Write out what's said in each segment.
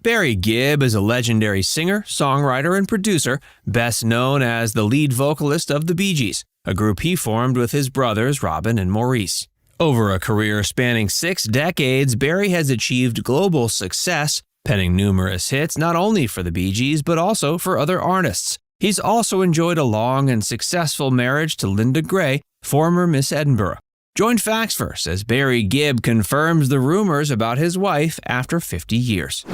Barry Gibb is a legendary singer, songwriter, and producer, best known as the lead vocalist of the Bee Gees, a group he formed with his brothers Robin and Maurice. Over a career spanning 6 decades, Barry has achieved global success, penning numerous hits not only for the Bee Gees but also for other artists. He's also enjoyed a long and successful marriage to Linda Gray, former Miss Edinburgh. Join Factsverse as Barry Gibb confirms the rumors about his wife after 50 years.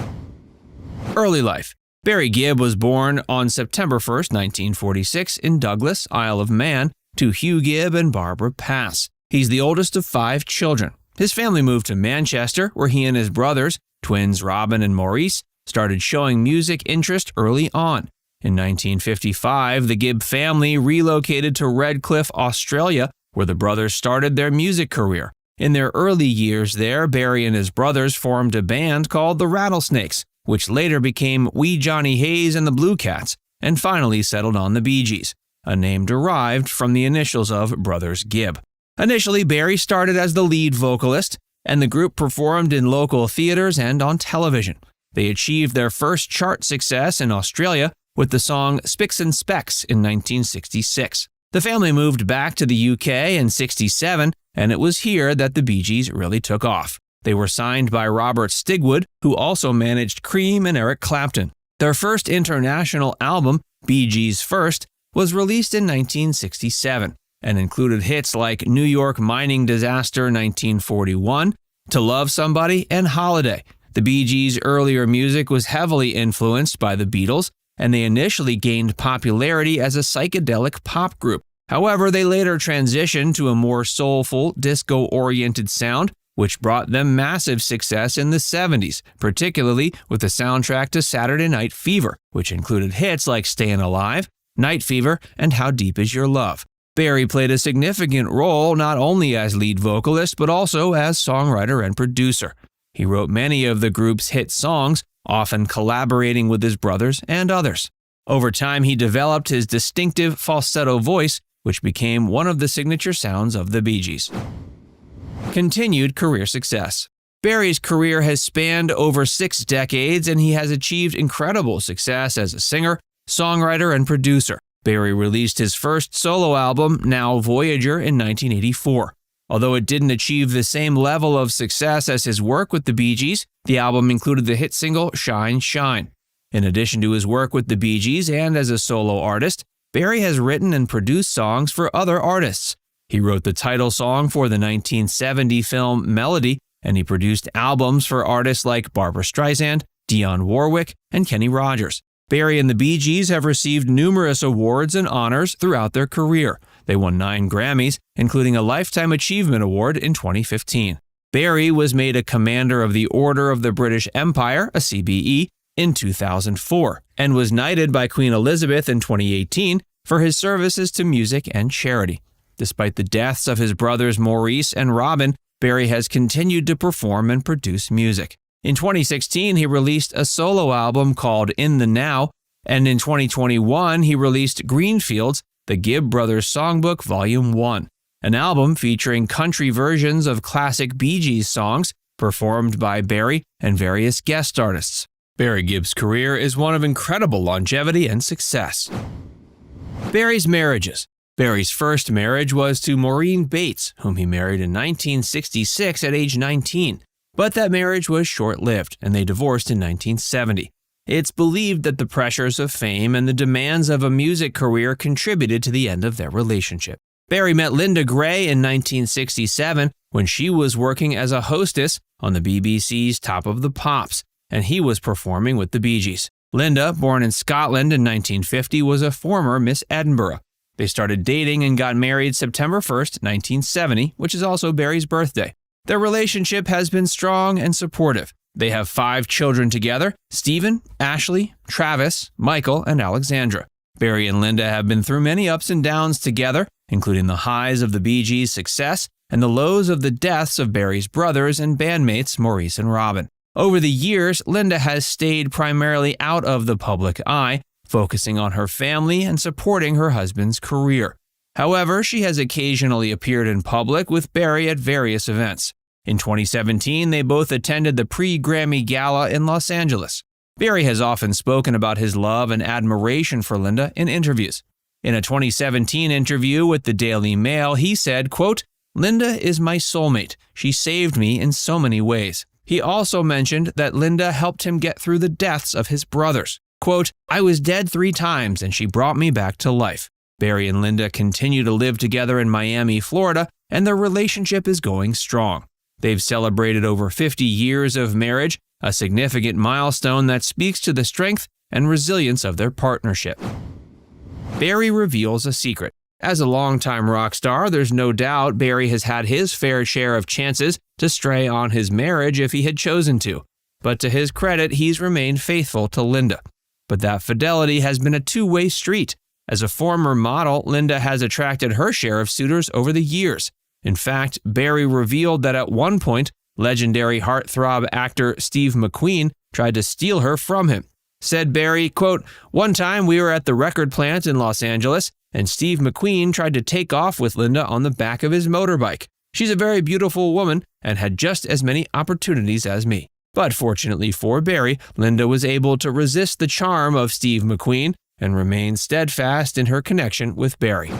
Early life. Barry Gibb was born on September 1, 1946 in Douglas, Isle of Man, to Hugh Gibb and Barbara Pass. He's the oldest of 5 children. His family moved to Manchester, where he and his brothers, twins Robin and Maurice, started showing music interest early on. In 1955, the Gibb family relocated to Redcliffe, Australia, where the brothers started their music career. In their early years there, Barry and his brothers formed a band called the Rattlesnakes, which later became Wee Johnny Hayes and the Blue Cats, and finally settled on the Bee Gees, a name derived from the initials of Brothers Gibb. Initially, Barry started as the lead vocalist, and the group performed in local theaters and on television. They achieved their first chart success in Australia with the song Spicks and Specks in 1966. The family moved back to the UK in '67, and it was here that the Bee Gees really took off. They were signed by Robert Stigwood, who also managed Cream and Eric Clapton. Their first international album, Bee Gees First, was released in 1967 and included hits like New York Mining Disaster 1941, To Love Somebody, and Holiday. The Bee Gees' earlier music was heavily influenced by the Beatles, and they initially gained popularity as a psychedelic pop group. However, they later transitioned to a more soulful, disco-oriented sound, which brought them massive success in the 70s, particularly with the soundtrack to Saturday Night Fever, which included hits like Stayin' Alive, Night Fever, and How Deep Is Your Love. Barry played a significant role not only as lead vocalist but also as songwriter and producer. He wrote many of the group's hit songs, often collaborating with his brothers and others. Over time, he developed his distinctive falsetto voice, which became one of the signature sounds of the Bee Gees. Continued career success. Barry's career has spanned over 6 decades, and he has achieved incredible success as a singer, songwriter, and producer. Barry released his first solo album, Now Voyager, in 1984. Although it didn't achieve the same level of success as his work with the Bee Gees, the album included the hit single Shine, Shine. In addition to his work with the Bee Gees and as a solo artist, Barry has written and produced songs for other artists. He wrote the title song for the 1970 film Melody, and he produced albums for artists like Barbra Streisand, Dionne Warwick, and Kenny Rogers. Barry and the Bee Gees have received numerous awards and honors throughout their career. They won 9 Grammys, including a Lifetime Achievement Award in 2015. Barry was made a Commander of the Order of the British Empire, a CBE, in 2004, and was knighted by Queen Elizabeth in 2018 for his services to music and charity. Despite the deaths of his brothers Maurice and Robin, Barry has continued to perform and produce music. In 2016, he released a solo album called In the Now, and in 2021, he released Greenfields, the Gibb Brothers Songbook Volume 1, an album featuring country versions of classic Bee Gees songs performed by Barry and various guest artists. Barry Gibb's career is one of incredible longevity and success. Barry's marriages. Barry's first marriage was to Maureen Bates, whom he married in 1966 at age 19. But that marriage was short-lived, and they divorced in 1970. It's believed that the pressures of fame and the demands of a music career contributed to the end of their relationship. Barry met Linda Gray in 1967 when she was working as a hostess on the BBC's Top of the Pops, and he was performing with the Bee Gees. Linda, born in Scotland in 1950, was a former Miss Edinburgh. They started dating and got married September 1, 1970, which is also Barry's birthday. Their relationship has been strong and supportive. They have 5 children together: Stephen, Ashley, Travis, Michael, and Alexandra. Barry and Linda have been through many ups and downs together, including the highs of the Bee Gees' success and the lows of the deaths of Barry's brothers and bandmates Maurice and Robin. Over the years, Linda has stayed primarily out of the public eye, focusing on her family and supporting her husband's career. However, she has occasionally appeared in public with Barry at various events. In 2017, they both attended the pre-Grammy Gala in Los Angeles. Barry has often spoken about his love and admiration for Linda in interviews. In a 2017 interview with the Daily Mail, he said, quote, "Linda is my soulmate. She saved me in so many ways." He also mentioned that Linda helped him get through the deaths of his brothers. Quote, "I was dead 3 times and she brought me back to life." Barry and Linda continue to live together in Miami, Florida, and their relationship is going strong. They've celebrated over 50 years of marriage, a significant milestone that speaks to the strength and resilience of their partnership. Barry reveals a secret. As a longtime rock star, there's no doubt Barry has had his fair share of chances to stray on his marriage if he had chosen to. But to his credit, he's remained faithful to Linda. But that fidelity has been a two-way street. As a former model, Linda has attracted her share of suitors over the years. In fact, Barry revealed that at one point, legendary heartthrob actor Steve McQueen tried to steal her from him. Said Barry, quote, "One time we were at the record plant in Los Angeles, and Steve McQueen tried to take off with Linda on the back of his motorbike. She's a very beautiful woman and had just as many opportunities as me." But fortunately for Barry, Linda was able to resist the charm of Steve McQueen and remain steadfast in her connection with Barry.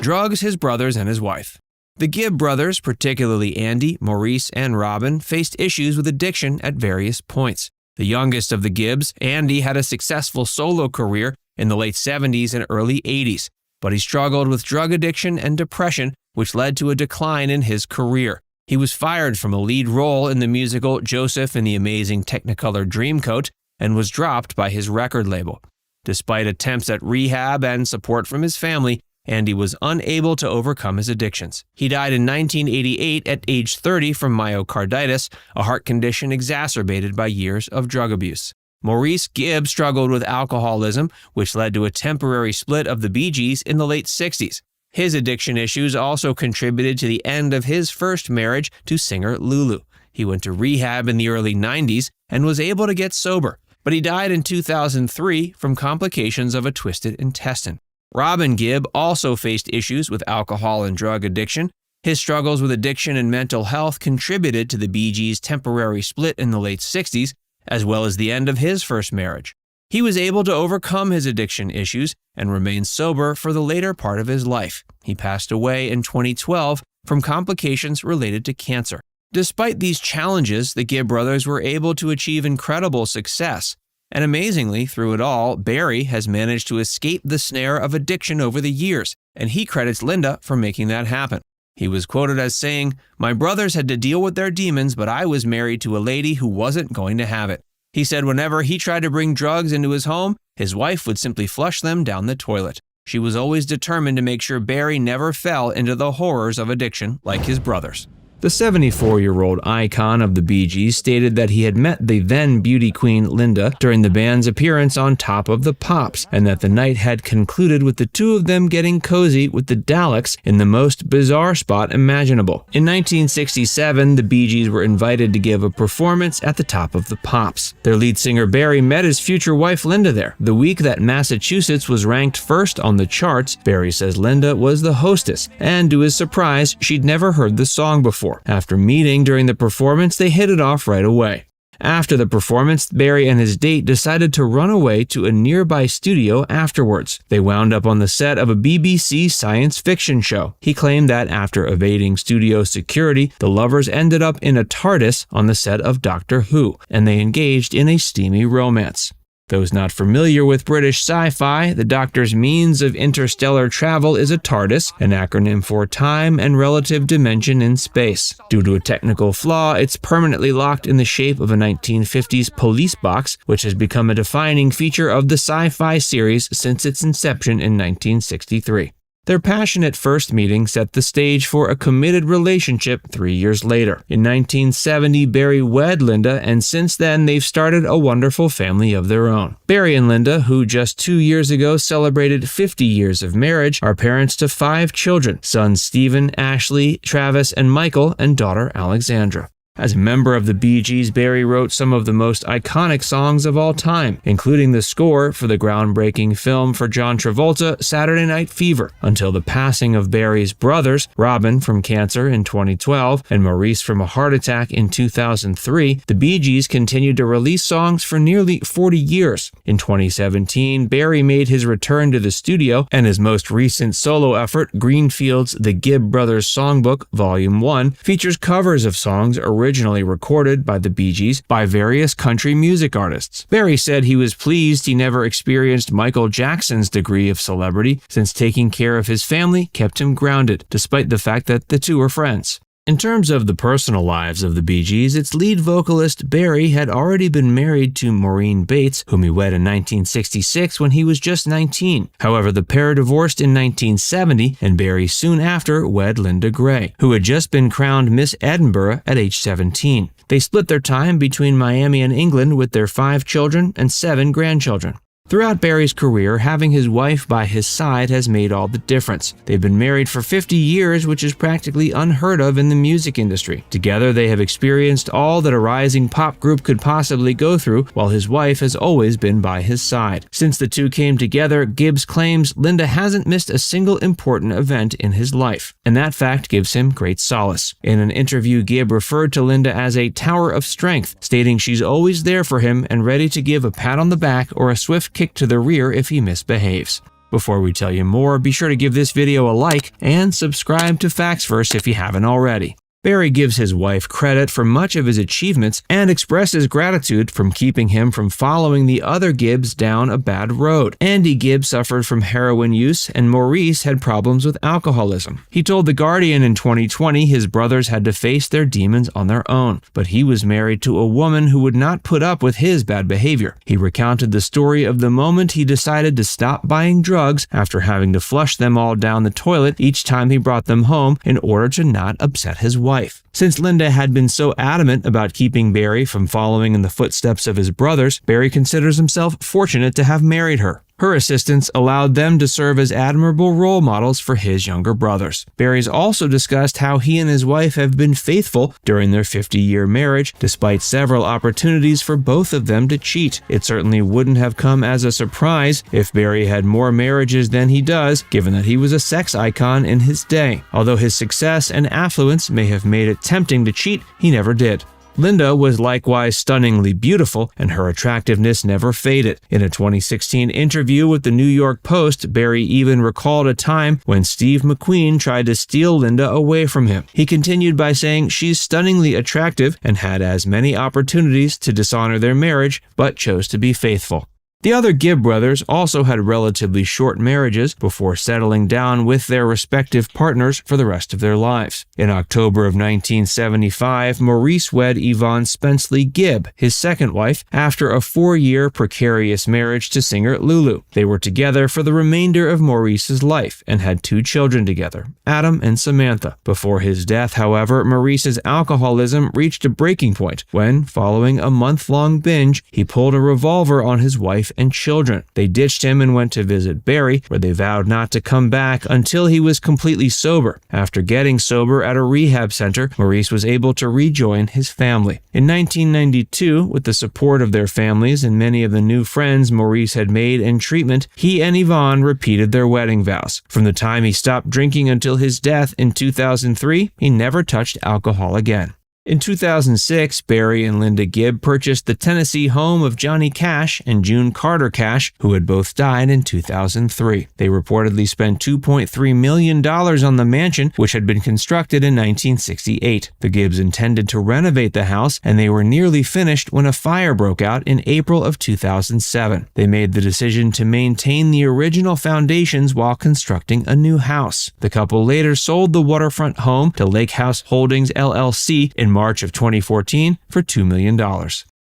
Drugs, his brothers, and his wife. The Gibb brothers, particularly Andy, Maurice, and Robin, faced issues with addiction at various points. The youngest of the Gibbs, Andy, had a successful solo career in the late 70s and early 80s, but he struggled with drug addiction and depression, which led to a decline in his career. He was fired from a lead role in the musical Joseph and the Amazing Technicolor Dreamcoat and was dropped by his record label. Despite attempts at rehab and support from his family, Andy was unable to overcome his addictions. He died in 1988 at age 30 from myocarditis, a heart condition exacerbated by years of drug abuse. Maurice Gibb struggled with alcoholism, which led to a temporary split of the Bee Gees in the late 60s. His addiction issues also contributed to the end of his first marriage to singer Lulu. He went to rehab in the early 90s and was able to get sober, but he died in 2003 from complications of a twisted intestine. Robin Gibb also faced issues with alcohol and drug addiction. His struggles with addiction and mental health contributed to the Bee Gees' temporary split in the late 60s, as well as the end of his first marriage. He was able to overcome his addiction issues and remain sober for the later part of his life. He passed away in 2012 from complications related to cancer. Despite these challenges, the Gibb brothers were able to achieve incredible success. And amazingly, through it all, Barry has managed to escape the snare of addiction over the years, and he credits Linda for making that happen. He was quoted as saying, "My brothers had to deal with their demons, but I was married to a lady who wasn't going to have it." He said whenever he tried to bring drugs into his home, his wife would simply flush them down the toilet. She was always determined to make sure Barry never fell into the horrors of addiction like his brothers. The 74-year-old icon of the Bee Gees stated that he had met the then beauty queen Linda during the band's appearance on Top of the Pops, and that the night had concluded with the two of them getting cozy with the Daleks in the most bizarre spot imaginable. In 1967, the Bee Gees were invited to give a performance at the Top of the Pops. Their lead singer Barry met his future wife Linda there. The week that Massachusetts was ranked first on the charts, Barry says Linda was the hostess, and to his surprise, she'd never heard the song before. After meeting during the performance, they hit it off right away. After the performance, Barry and his date decided to run away to a nearby studio afterwards. They wound up on the set of a BBC science fiction show. He claimed that after evading studio security, the lovers ended up in a TARDIS on the set of Doctor Who, and they engaged in a steamy romance. Those not familiar with British sci-fi, the Doctor's means of interstellar travel is a TARDIS, an acronym for time and relative dimension in space. Due to a technical flaw, it's permanently locked in the shape of a 1950s police box, which has become a defining feature of the sci-fi series since its inception in 1963. Their passionate first meeting set the stage for a committed relationship 3 years later. In 1970, Barry wed Linda, and since then they've started a wonderful family of their own. Barry and Linda, who just 2 years ago celebrated 50 years of marriage, are parents to 5 children: sons Stephen, Ashley, Travis, and Michael, and daughter Alexandra. As a member of the Bee Gees, Barry wrote some of the most iconic songs of all time, including the score for the groundbreaking film for John Travolta, Saturday Night Fever. Until the passing of Barry's brothers, Robin from cancer in 2012 and Maurice from a heart attack in 2003, the Bee Gees continued to release songs for nearly 40 years. In 2017, Barry made his return to the studio, and his most recent solo effort, Greenfield's The Gibb Brothers Songbook, Volume 1, features covers of songs originally recorded by the Bee Gees by various country music artists. Barry said he was pleased he never experienced Michael Jackson's degree of celebrity, since taking care of his family kept him grounded, despite the fact that the two were friends. In terms of the personal lives of the Bee Gees, its lead vocalist Barry had already been married to Maureen Bates, whom he wed in 1966 when he was just 19. However, the pair divorced in 1970, and Barry soon after wed Linda Gray, who had just been crowned Miss Edinburgh at age 17. They split their time between Miami and England with their 5 children and 7 grandchildren. Throughout Barry's career, having his wife by his side has made all the difference. They've been married for 50 years, which is practically unheard of in the music industry. Together, they have experienced all that a rising pop group could possibly go through, while his wife has always been by his side. Since the two came together, Gibbs claims Linda hasn't missed a single important event in his life, and that fact gives him great solace. In an interview, Gibb referred to Linda as a tower of strength, stating she's always there for him and ready to give a pat on the back or a swift kick to the rear if he misbehaves. Before we tell you more, be sure to give this video a like and subscribe to Facts Verse if you haven't already. Barry gives his wife credit for much of his achievements and expresses gratitude from keeping him from following the other Gibbs down a bad road. Andy Gibb suffered from heroin use, and Maurice had problems with alcoholism. He told The Guardian in 2020 his brothers had to face their demons on their own, but he was married to a woman who would not put up with his bad behavior. He recounted the story of the moment he decided to stop buying drugs after having to flush them all down the toilet each time he brought them home in order to not upset his wife. Since Linda had been so adamant about keeping Barry from following in the footsteps of his brothers, Barry considers himself fortunate to have married her. Her assistance allowed them to serve as admirable role models for his younger brothers. Barry's also discussed how he and his wife have been faithful during their 50-year marriage, despite several opportunities for both of them to cheat. It certainly wouldn't have come as a surprise if Barry had more marriages than he does, given that he was a sex icon in his day. Although his success and affluence may have made it tempting to cheat, he never did. Linda was likewise stunningly beautiful, and her attractiveness never faded. In a 2016 interview with the New York Post, Barry even recalled a time when Steve McQueen tried to steal Linda away from him. He continued by saying she's stunningly attractive and had as many opportunities to dishonor their marriage, but chose to be faithful. The other Gibb brothers also had relatively short marriages before settling down with their respective partners for the rest of their lives. In October of 1975, Maurice wed Yvonne Spenceley Gibb, his second wife, after a 4-year precarious marriage to singer Lulu. They were together for the remainder of Maurice's life and had 2 children together, Adam and Samantha. Before his death, however, Maurice's alcoholism reached a breaking point when, following a month-long binge, he pulled a revolver on his wife and children. They ditched him and went to visit Barry, where they vowed not to come back until he was completely sober. After getting sober at a rehab center, Maurice was able to rejoin his family. In 1992, with the support of their families and many of the new friends Maurice had made in treatment, he and Yvonne repeated their wedding vows. From the time he stopped drinking until his death in 2003, he never touched alcohol again. In 2006, Barry and Linda Gibb purchased the Tennessee home of Johnny Cash and June Carter Cash, who had both died in 2003. They reportedly spent $2.3 million on the mansion, which had been constructed in 1968. The Gibbs intended to renovate the house, and they were nearly finished when a fire broke out in April of 2007. They made the decision to maintain the original foundations while constructing a new house. The couple later sold the waterfront home to Lake House Holdings LLC in March of 2014 for $2 million.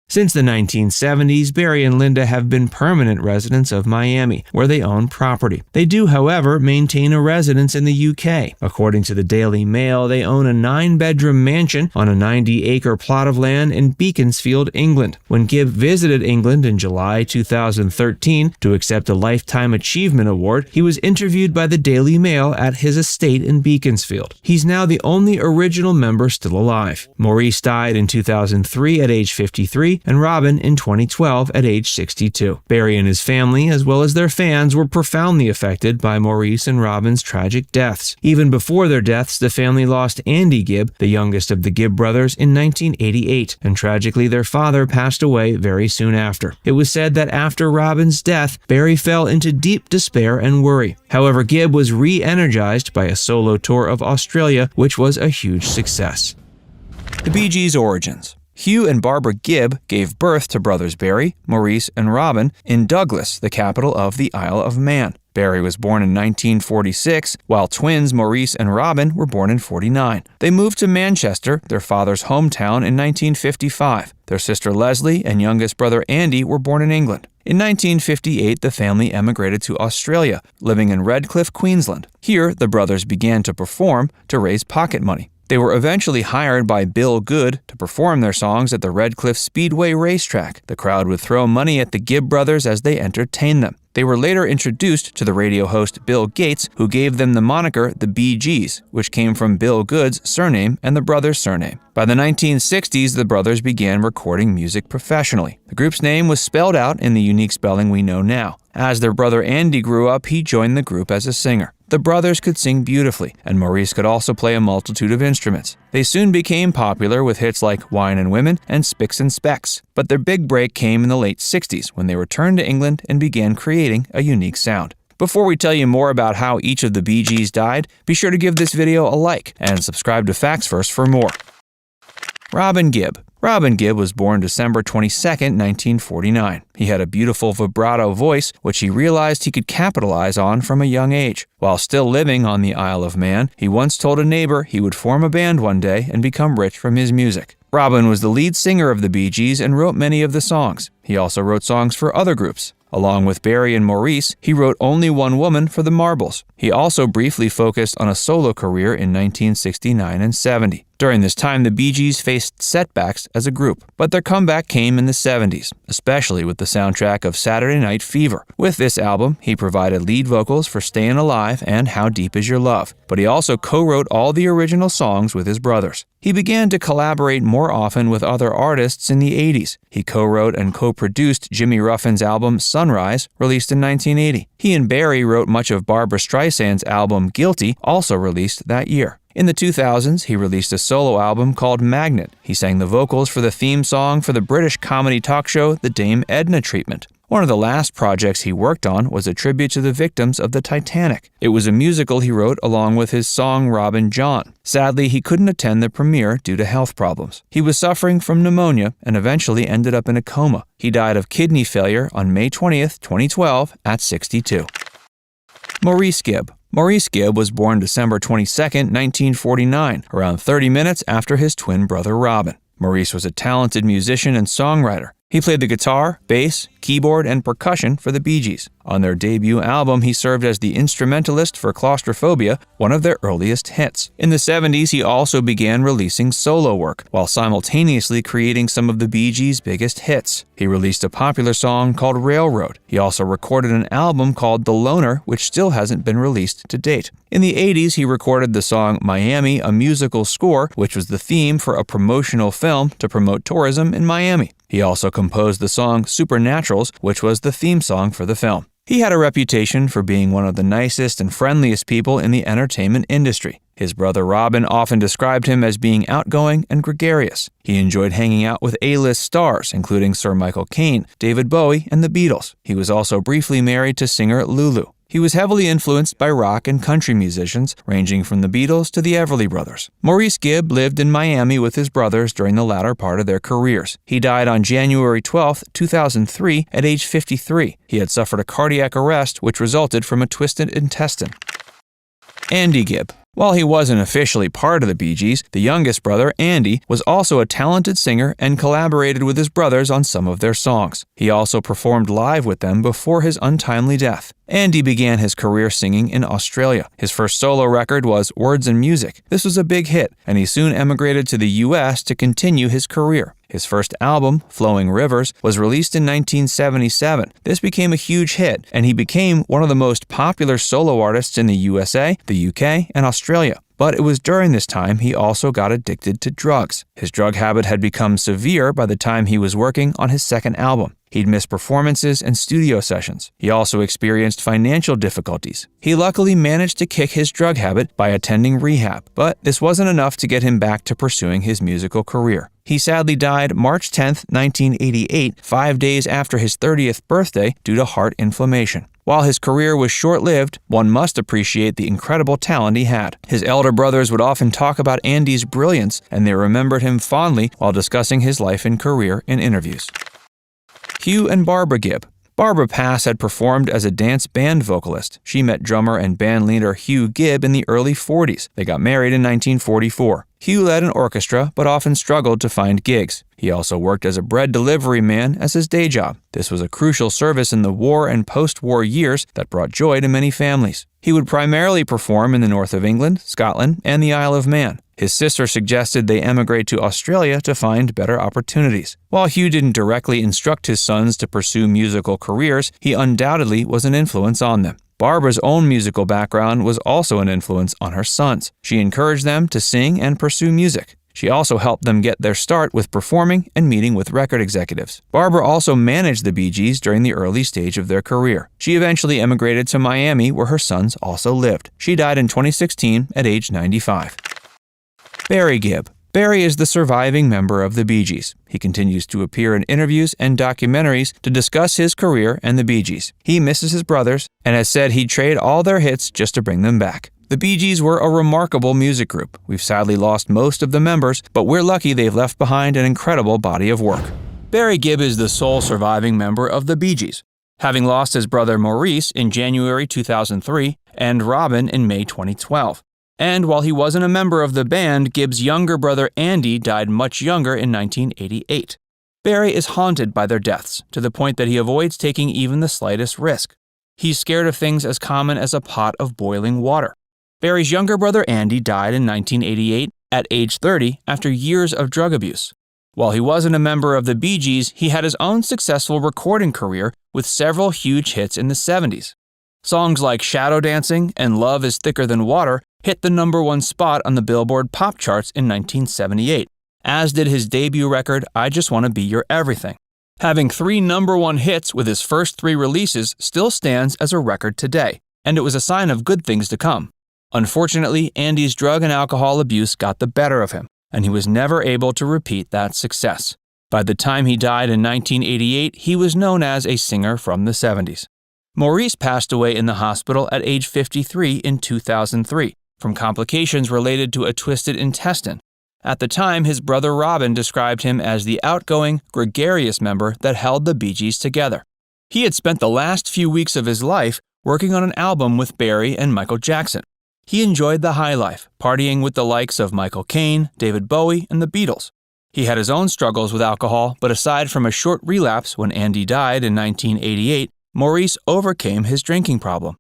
Since the 1970s, Barry and Linda have been permanent residents of Miami, where they own property. They do, however, maintain a residence in the UK. According to the Daily Mail, they own a 9-bedroom mansion on a 90-acre plot of land in Beaconsfield, England. When Gibb visited England in July 2013 to accept a Lifetime Achievement Award, he was interviewed by the Daily Mail at his estate in Beaconsfield. He's now the only original member still alive. Maurice died in 2003 at age 53, and Robin in 2012 at age 62. Barry and his family, as well as their fans, were profoundly affected by Maurice and Robin's tragic deaths. Even before their deaths, the family lost Andy Gibb, the youngest of the Gibb brothers, in 1988, and tragically their father passed away very soon after. It was said that after Robin's death, Barry fell into deep despair and worry. However, Gibb was re-energized by a solo tour of Australia, which was a huge success. The Bee Gees' origins. Hugh and Barbara Gibb gave birth to brothers Barry, Maurice, and Robin in Douglas, the capital of the Isle of Man. Barry was born in 1946, while twins Maurice and Robin were born in 1949. They moved to Manchester, their father's hometown, in 1955. Their sister Leslie and youngest brother Andy were born in England. In 1958, the family emigrated to Australia, living in Redcliffe, Queensland. Here, the brothers began to perform to raise pocket money. They were eventually hired by Bill Good to perform their songs at the Redcliffe Speedway racetrack. The crowd would throw money at the Gibb brothers as they entertained them. They were later introduced to the radio host Bill Gates, who gave them the moniker the Bee Gees, which came from Bill Good's surname and the brothers' surname. By the 1960s, the brothers began recording music professionally. The group's name was spelled out in the unique spelling we know now. As their brother Andy grew up, he joined the group as a singer. The brothers could sing beautifully, and Maurice could also play a multitude of instruments. They soon became popular with hits like Wine and Women and Spicks and Specks, but their big break came in the late 60s when they returned to England and began creating a unique sound. Before we tell you more about how each of the Bee Gees died, be sure to give this video a like and subscribe to Facts First for more. Robin Gibb. Robin Gibb was born December 22, 1949. He had a beautiful vibrato voice, which he realized he could capitalize on from a young age. While still living on the Isle of Man, he once told a neighbor he would form a band one day and become rich from his music. Robin was the lead singer of the Bee Gees and wrote many of the songs. He also wrote songs for other groups. Along with Barry and Maurice, he wrote Only One Woman for the Marbles. He also briefly focused on a solo career in 1969 and 70. During this time, the Bee Gees faced setbacks as a group, but their comeback came in the 70s, especially with the soundtrack of Saturday Night Fever. With this album, he provided lead vocals for Stayin' Alive and How Deep Is Your Love, but he also co-wrote all the original songs with his brothers. He began to collaborate more often with other artists in the 80s. He co-wrote and co-produced Jimmy Ruffin's album Sunrise, released in 1980. He and Barry wrote much of Barbra Streisand's album Guilty, also released that year. In the 2000s, he released a solo album called Magnet. He sang the vocals for the theme song for the British comedy talk show The Dame Edna Treatment. One of the last projects he worked on was a tribute to the victims of the Titanic. It was a musical he wrote along with his song Robin John. Sadly, he couldn't attend the premiere due to health problems. He was suffering from pneumonia and eventually ended up in a coma. He died of kidney failure on May 20th, 2012 at 62. Maurice Gibb. Maurice Gibb was born December 22, 1949, around 30 minutes after his twin brother Robin. Maurice was a talented musician and songwriter. He played the guitar, bass, keyboard, and percussion for the Bee Gees. On their debut album, he served as the instrumentalist for Claustrophobia, one of their earliest hits. In the 70s, he also began releasing solo work, while simultaneously creating some of the Bee Gees' biggest hits. He released a popular song called Railroad. He also recorded an album called The Loner, which still hasn't been released to date. In the 80s, he recorded the song Miami, a musical score, which was the theme for a promotional film to promote tourism in Miami. He also composed the song Supernaturals, which was the theme song for the film. He had a reputation for being one of the nicest and friendliest people in the entertainment industry. His brother Robin often described him as being outgoing and gregarious. He enjoyed hanging out with A-list stars, including Sir Michael Caine, David Bowie, and the Beatles. He was also briefly married to singer Lulu. He was heavily influenced by rock and country musicians, ranging from the Beatles to the Everly Brothers. Maurice Gibb lived in Miami with his brothers during the latter part of their careers. He died on January 12, 2003, at age 53. He had suffered a cardiac arrest, which resulted from a twisted intestine. Andy Gibb. While he wasn't officially part of the Bee Gees, the youngest brother, Andy, was also a talented singer and collaborated with his brothers on some of their songs. He also performed live with them before his untimely death. Andy began his career singing in Australia. His first solo record was Words and Music. This was a big hit, and he soon emigrated to the U.S. to continue his career. His first album, Flowing Rivers, was released in 1977. This became a huge hit, and he became one of the most popular solo artists in the USA, the UK, and Australia. But it was during this time he also got addicted to drugs. His drug habit had become severe by the time he was working on his second album. He'd miss performances and studio sessions. He also experienced financial difficulties. He luckily managed to kick his drug habit by attending rehab, but this wasn't enough to get him back to pursuing his musical career. He sadly died March 10, 1988, 5 days after his 30th birthday due to heart inflammation. While his career was short-lived, one must appreciate the incredible talent he had. His elder brothers would often talk about Andy's brilliance, and they remembered him fondly while discussing his life and career in interviews. Hugh and Barbara Gibb. Barbara Pass had performed as a dance band vocalist. She met drummer and band leader Hugh Gibb in the early 40s. They got married in 1944. Hugh led an orchestra, but often struggled to find gigs. He also worked as a bread delivery man as his day job. This was a crucial service in the war and post-war years that brought joy to many families. He would primarily perform in the north of England, Scotland, and the Isle of Man. His sister suggested they emigrate to Australia to find better opportunities. While Hugh didn't directly instruct his sons to pursue musical careers, he undoubtedly was an influence on them. Barbara's own musical background was also an influence on her sons. She encouraged them to sing and pursue music. She also helped them get their start with performing and meeting with record executives. Barbara also managed the Bee Gees during the early stage of their career. She eventually emigrated to Miami, where her sons also lived. She died in 2016 at age 95. Barry Gibb. Barry is the surviving member of the Bee Gees. He continues to appear in interviews and documentaries to discuss his career and the Bee Gees. He misses his brothers and has said he'd trade all their hits just to bring them back. The Bee Gees were a remarkable music group. We've sadly lost most of the members, but we're lucky they've left behind an incredible body of work. Barry Gibb is the sole surviving member of the Bee Gees, having lost his brother Maurice in January 2003 and Robin in May 2012. And while he wasn't a member of the band, Gibbs' younger brother Andy died much younger in 1988. Barry is haunted by their deaths, to the point that he avoids taking even the slightest risk. He's scared of things as common as a pot of boiling water. Barry's younger brother Andy died in 1988 at age 30 after years of drug abuse. While he wasn't a member of the Bee Gees, he had his own successful recording career with several huge hits in the 70s. Songs like Shadow Dancing and Love is Thicker Than Water hit the #1 spot on the Billboard pop charts in 1978, as did his debut record, I Just Want to Be Your Everything. Having 3 #1 hits with his first 3 releases still stands as a record today, and it was a sign of good things to come. Unfortunately, Andy's drug and alcohol abuse got the better of him, and he was never able to repeat that success. By the time he died in 1988, he was known as a singer from the 70s. Maurice passed away in the hospital at age 53 in 2003 from complications related to a twisted intestine. At the time, his brother Robin described him as the outgoing, gregarious member that held the Bee Gees together. He had spent the last few weeks of his life working on an album with Barry and Michael Jackson. He enjoyed the high life, partying with the likes of Michael Caine, David Bowie, and the Beatles. He had his own struggles with alcohol, but aside from a short relapse when Andy died in 1988, Maurice overcame his drinking problem.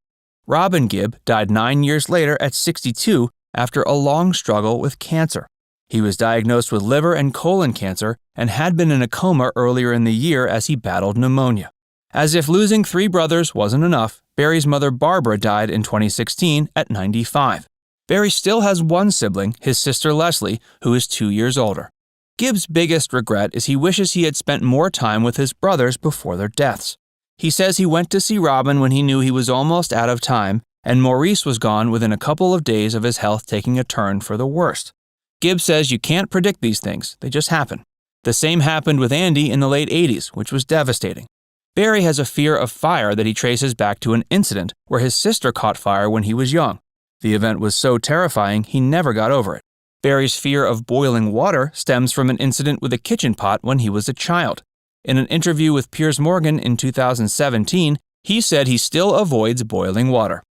Robin Gibb died 9 years later at 62 after a long struggle with cancer. He was diagnosed with liver and colon cancer and had been in a coma earlier in the year as he battled pneumonia. As if losing 3 brothers wasn't enough, Barry's mother Barbara died in 2016 at 95. Barry still has one sibling, his sister Leslie, who is 2 years older. Gibbs' biggest regret is he wishes he had spent more time with his brothers before their deaths. He says he went to see Robin when he knew he was almost out of time, and Maurice was gone within a couple of days of his health taking a turn for the worst. Gibbs says you can't predict these things, they just happen. The same happened with Andy in the late 80s, which was devastating. Barry has a fear of fire that he traces back to an incident where his sister caught fire when he was young. The event was so terrifying he never got over it. Barry's fear of boiling water stems from an incident with a kitchen pot when he was a child. In an interview with Piers Morgan in 2017, he said he still avoids boiling water.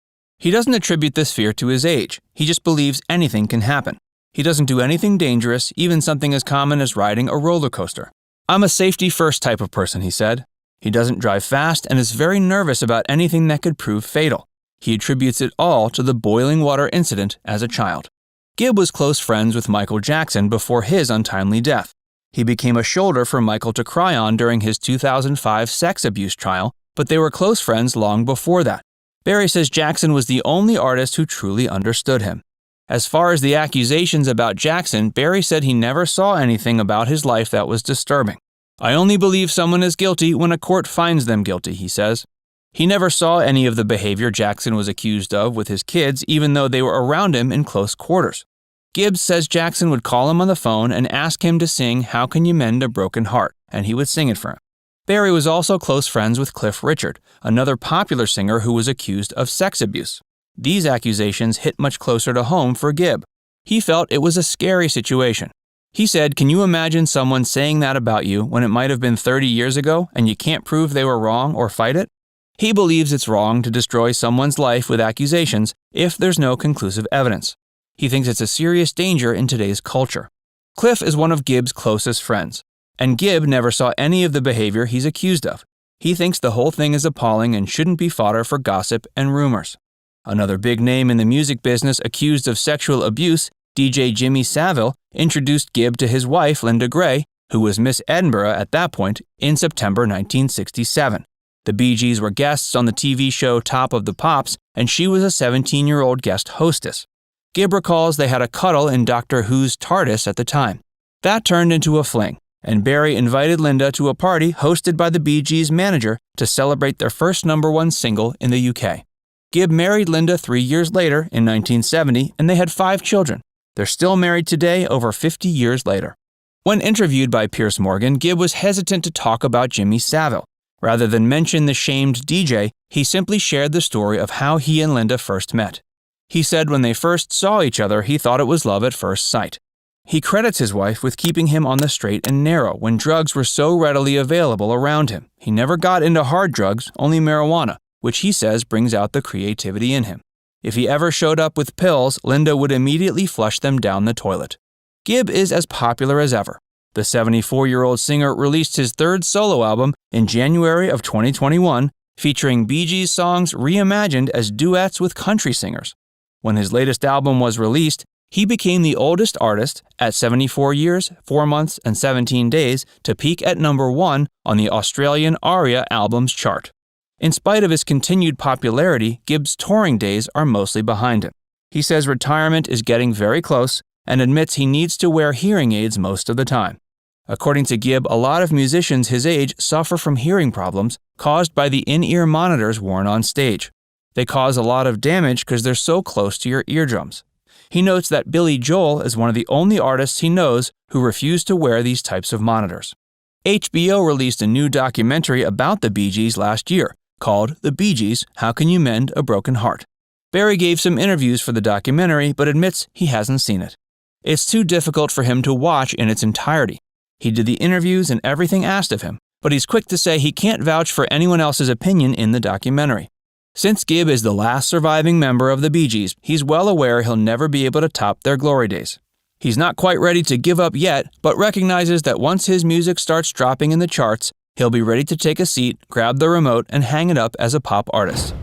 He doesn't attribute this fear to his age. He just believes anything can happen. He doesn't do anything dangerous, even something as common as riding a roller coaster. "I'm a safety-first type of person," he said. He doesn't drive fast and is very nervous about anything that could prove fatal. He attributes it all to the boiling water incident as a child. Gibb was close friends with Michael Jackson before his untimely death. He became a shoulder for Michael to cry on during his 2005 sex abuse trial, but they were close friends long before that. Barry says Jackson was the only artist who truly understood him. As far as the accusations about Jackson, Barry said he never saw anything about his life that was disturbing. "I only believe someone is guilty when a court finds them guilty," he says. He never saw any of the behavior Jackson was accused of with his kids, even though they were around him in close quarters. Gibbs says Jackson would call him on the phone and ask him to sing "How Can You Mend a Broken Heart," and he would sing it for him. Barry was also close friends with Cliff Richard, another popular singer who was accused of sex abuse. These accusations hit much closer to home for Gibb. He felt it was a scary situation. He said, "Can you imagine someone saying that about you when it might have been 30 years ago and you can't prove they were wrong or fight it?" He believes it's wrong to destroy someone's life with accusations if there's no conclusive evidence. He thinks it's a serious danger in today's culture. Cliff is one of Gibb's closest friends, and Gibb never saw any of the behavior he's accused of. He thinks the whole thing is appalling and shouldn't be fodder for gossip and rumors. Another big name in the music business accused of sexual abuse, DJ Jimmy Savile, introduced Gibb to his wife, Linda Gray, who was Miss Edinburgh at that point, in September 1967. The Bee Gees were guests on the TV show Top of the Pops, and she was a 17-year-old guest hostess. Gibb recalls they had a cuddle in Doctor Who's TARDIS at the time. That turned into a fling, and Barry invited Linda to a party hosted by the Bee Gees' manager to celebrate their first #1 single in the UK. Gibb married Linda 3 years later in 1970, and they had 5 children. They're still married today, over 50 years later. When interviewed by Piers Morgan, Gibb was hesitant to talk about Jimmy Savile. Rather than mention the shamed DJ, he simply shared the story of how he and Linda first met. He said when they first saw each other, he thought it was love at first sight. He credits his wife with keeping him on the straight and narrow when drugs were so readily available around him. He never got into hard drugs, only marijuana, which he says brings out the creativity in him. If he ever showed up with pills, Linda would immediately flush them down the toilet. Gibb is as popular as ever. The 74-year-old singer released his 3rd solo album in January of 2021, featuring Bee Gees songs reimagined as duets with country singers. When his latest album was released, he became the oldest artist at 74 years, 4 months, and 17 days to peak at #1 on the Australian ARIA Albums chart. In spite of his continued popularity, Gibb's touring days are mostly behind him. He says retirement is getting very close and admits he needs to wear hearing aids most of the time. According to Gibb, a lot of musicians his age suffer from hearing problems caused by the in-ear monitors worn on stage. They cause a lot of damage because they're so close to your eardrums. He notes that Billy Joel is one of the only artists he knows who refuse to wear these types of monitors. HBO released a new documentary about the Bee Gees last year called The Bee Gees: How Can You Mend a Broken Heart? Barry gave some interviews for the documentary but admits he hasn't seen it. It's too difficult for him to watch in its entirety. He did the interviews and everything asked of him, but he's quick to say he can't vouch for anyone else's opinion in the documentary. Since Gibb is the last surviving member of the Bee Gees, he's well aware he'll never be able to top their glory days. He's not quite ready to give up yet, but recognizes that once his music starts dropping in the charts, he'll be ready to take a seat, grab the remote, and hang it up as a pop artist.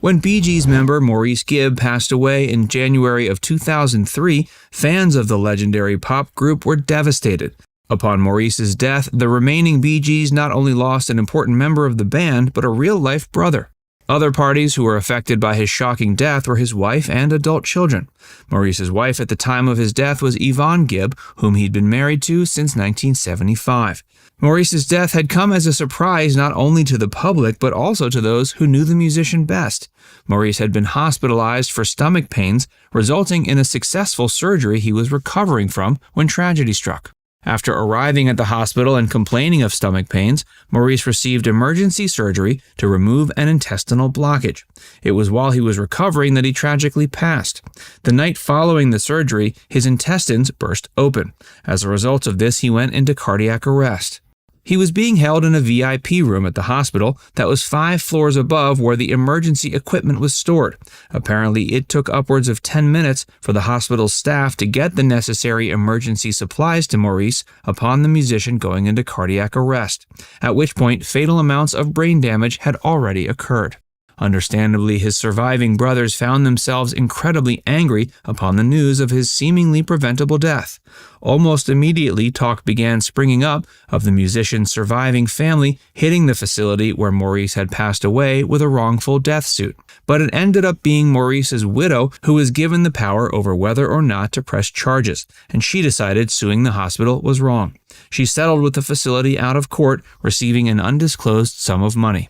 When Bee Gees member Maurice Gibb passed away in January of 2003, fans of the legendary pop group were devastated. Upon Maurice's death, the remaining Bee Gees not only lost an important member of the band, but a real-life brother. Other parties who were affected by his shocking death were his wife and adult children. Maurice's wife at the time of his death was Yvonne Gibb, whom he'd been married to since 1975. Maurice's death had come as a surprise not only to the public, but also to those who knew the musician best. Maurice had been hospitalized for stomach pains, resulting in a successful surgery he was recovering from when tragedy struck. After arriving at the hospital and complaining of stomach pains, Maurice received emergency surgery to remove an intestinal blockage. It was while he was recovering that he tragically passed. The night following the surgery, his intestines burst open. As a result of this, he went into cardiac arrest. He was being held in a VIP room at the hospital that was 5 floors above where the emergency equipment was stored. Apparently, it took upwards of 10 minutes for the hospital's staff to get the necessary emergency supplies to Maurice upon the musician going into cardiac arrest, at which point fatal amounts of brain damage had already occurred. Understandably, his surviving brothers found themselves incredibly angry upon the news of his seemingly preventable death. Almost immediately, talk began springing up of the musician's surviving family hitting the facility where Maurice had passed away with a wrongful death suit. But it ended up being Maurice's widow who was given the power over whether or not to press charges, and she decided suing the hospital was wrong. She settled with the facility out of court, receiving an undisclosed sum of money.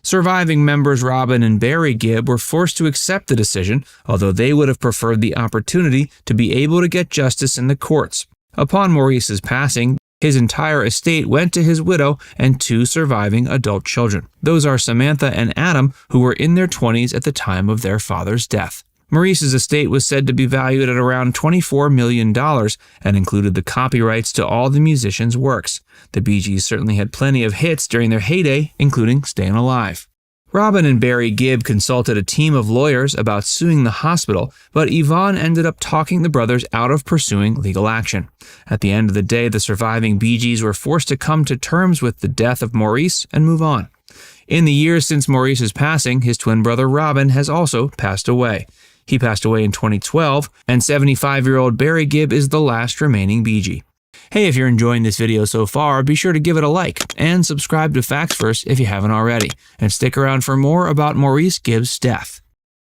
Surviving members Robin and Barry Gibb were forced to accept the decision, although they would have preferred the opportunity to be able to get justice in the courts. Upon Maurice's passing, his entire estate went to his widow and 2 surviving adult children. Those are Samantha and Adam, who were in their 20s at the time of their father's death. Maurice's estate was said to be valued at around $24 million and included the copyrights to all the musicians' works. The Bee Gees certainly had plenty of hits during their heyday, including Stayin' Alive. Robin and Barry Gibb consulted a team of lawyers about suing the hospital, but Yvonne ended up talking the brothers out of pursuing legal action. At the end of the day, the surviving Bee Gees were forced to come to terms with the death of Maurice and move on. In the years since Maurice's passing, his twin brother Robin has also passed away. He passed away in 2012, and 75-year-old Barry Gibb is the last remaining Bee Gee. Hey, if you're enjoying this video so far, be sure to give it a like and subscribe to Facts First if you haven't already, and stick around for more about Maurice Gibb's death.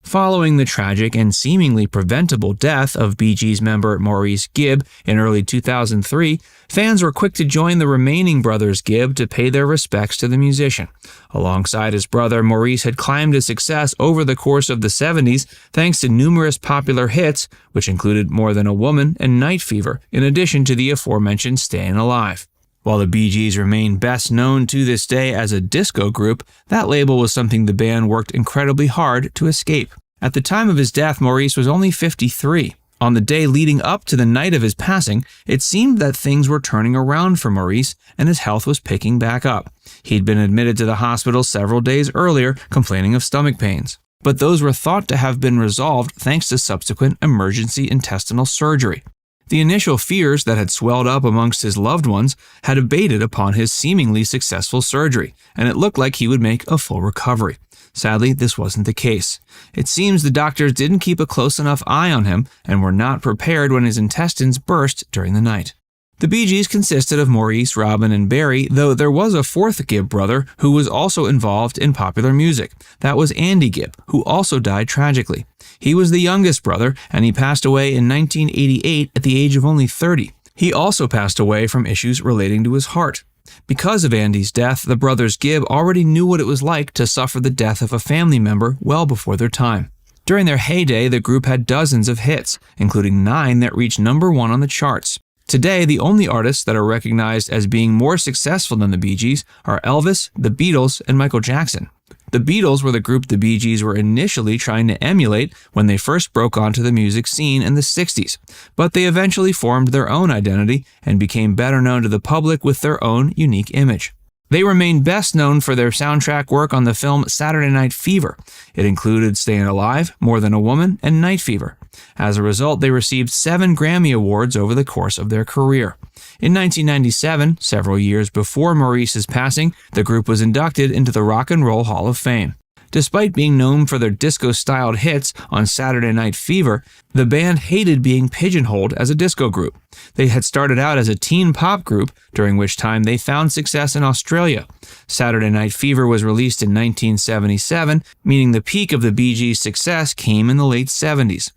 Following the tragic and seemingly preventable death of Bee Gees member Maurice Gibb in early 2003, fans were quick to join the remaining brothers Gibb to pay their respects to the musician. Alongside his brother, Maurice had climbed to success over the course of the 70s thanks to numerous popular hits, which included More Than a Woman and Night Fever, in addition to the aforementioned Stayin' Alive. While the Bee Gees remain best known to this day as a disco group, that label was something the band worked incredibly hard to escape. At the time of his death, Maurice was only 53. On the day leading up to the night of his passing, it seemed that things were turning around for Maurice and his health was picking back up. He'd been admitted to the hospital several days earlier, complaining of stomach pains. But those were thought to have been resolved thanks to subsequent emergency intestinal surgery. The initial fears that had swelled up amongst his loved ones had abated upon his seemingly successful surgery, and it looked like he would make a full recovery. Sadly, this wasn't the case. It seems the doctors didn't keep a close enough eye on him and were not prepared when his intestines burst during the night. The Bee Gees consisted of Maurice, Robin, and Barry, though there was a 4th Gibb brother who was also involved in popular music. That was Andy Gibb, who also died tragically. He was the youngest brother, and he passed away in 1988 at the age of only 30. He also passed away from issues relating to his heart. Because of Andy's death, the brothers Gibb already knew what it was like to suffer the death of a family member well before their time. During their heyday, the group had dozens of hits, including 9 that reached number 1 on the charts. Today, the only artists that are recognized as being more successful than the Bee Gees are Elvis, the Beatles, and Michael Jackson. The Beatles were the group the Bee Gees were initially trying to emulate when they first broke onto the music scene in the 60s, but they eventually formed their own identity and became better known to the public with their own unique image. They remain best known for their soundtrack work on the film Saturday Night Fever. It included Stayin' Alive, More Than a Woman, and Night Fever. As a result, they received 7 Grammy Awards over the course of their career. In 1997, several years before Maurice's passing, the group was inducted into the Rock and Roll Hall of Fame. Despite being known for their disco-styled hits on Saturday Night Fever, the band hated being pigeonholed as a disco group. They had started out as a teen pop group, during which time they found success in Australia. Saturday Night Fever was released in 1977, meaning the peak of the Bee Gees' success came in the late 70s.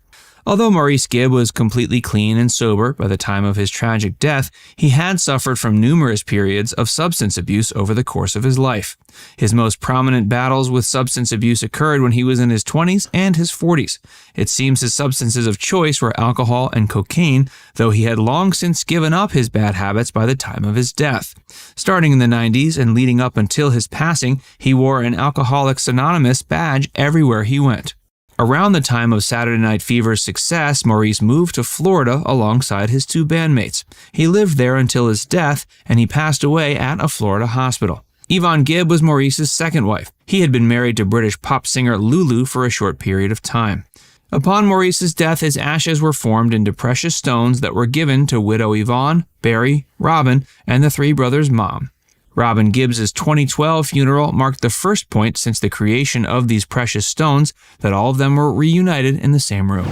Although Maurice Gibb was completely clean and sober by the time of his tragic death, he had suffered from numerous periods of substance abuse over the course of his life. His most prominent battles with substance abuse occurred when he was in his 20s and his 40s. It seems his substances of choice were alcohol and cocaine, though he had long since given up his bad habits by the time of his death. Starting in the 90s and leading up until his passing, he wore an Alcoholics Anonymous badge everywhere he went. Around the time of Saturday Night Fever's success, Maurice moved to Florida alongside his two bandmates. He lived there until his death, and he passed away at a Florida hospital. Yvonne Gibb was Maurice's second wife. He had been married to British pop singer Lulu for a short period of time. Upon Maurice's death, his ashes were formed into precious stones that were given to widow Yvonne, Barry, Robin, and the three brothers' mom. Robin Gibbs' 2012 funeral marked the first point since the creation of these precious stones that all of them were reunited in the same room.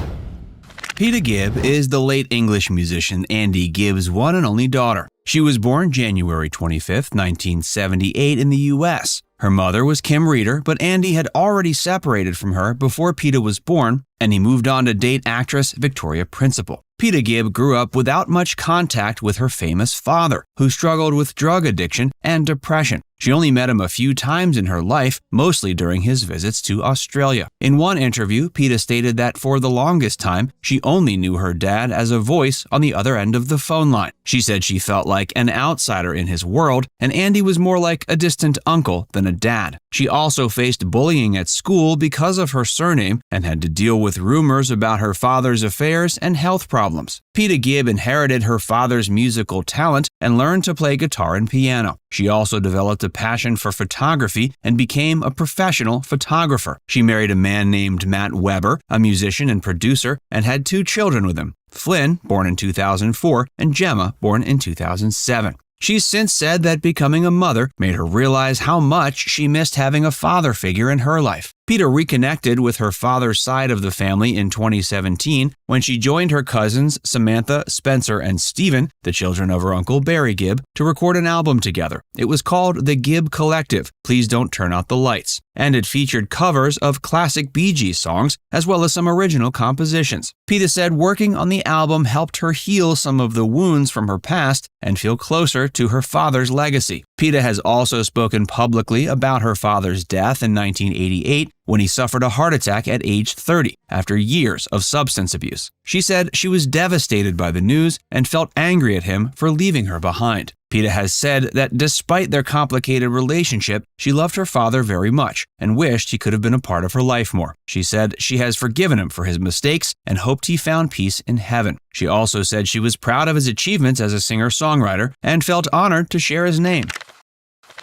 Peta Gibb is the late English musician Andy Gibb's one and only daughter. She was born January 25, 1978 in the U.S. Her mother was Kim Reeder, but Andy had already separated from her before Peta was born, and he moved on to date actress Victoria Principal. Peta Gibb grew up without much contact with her famous father, who struggled with drug addiction and depression. She only met him a few times in her life, mostly during his visits to Australia. In one interview, Peta stated that for the longest time, she only knew her dad as a voice on the other end of the phone line. She said she felt like an outsider in his world, and Andy was more like a distant uncle than a dad. She also faced bullying at school because of her surname and had to deal with rumors about her father's affairs and health problems. Peta Gibb inherited her father's musical talent and learned to play guitar and piano. She also developed a passion for photography and became a professional photographer. She married a man named Matt Weber, a musician and producer, and had 2 children with him, Flynn, born in 2004, and Gemma, born in 2007. She's since said that becoming a mother made her realize how much she missed having a father figure in her life. Peta reconnected with her father's side of the family in 2017 when she joined her cousins Samantha, Spencer, and Stephen, the children of her uncle Barry Gibb, to record an album together. It was called The Gibb Collective, Please Don't Turn Out the Lights, and it featured covers of classic Bee Gees songs as well as some original compositions. Peta said working on the album helped her heal some of the wounds from her past and feel closer to her father's legacy. Peta has also spoken publicly about her father's death in 1988 when he suffered a heart attack at age 30 after years of substance abuse. She said she was devastated by the news and felt angry at him for leaving her behind. Peta has said that despite their complicated relationship, she loved her father very much and wished he could have been a part of her life more. She said she has forgiven him for his mistakes and hoped he found peace in heaven. She also said she was proud of his achievements as a singer-songwriter and felt honored to share his name.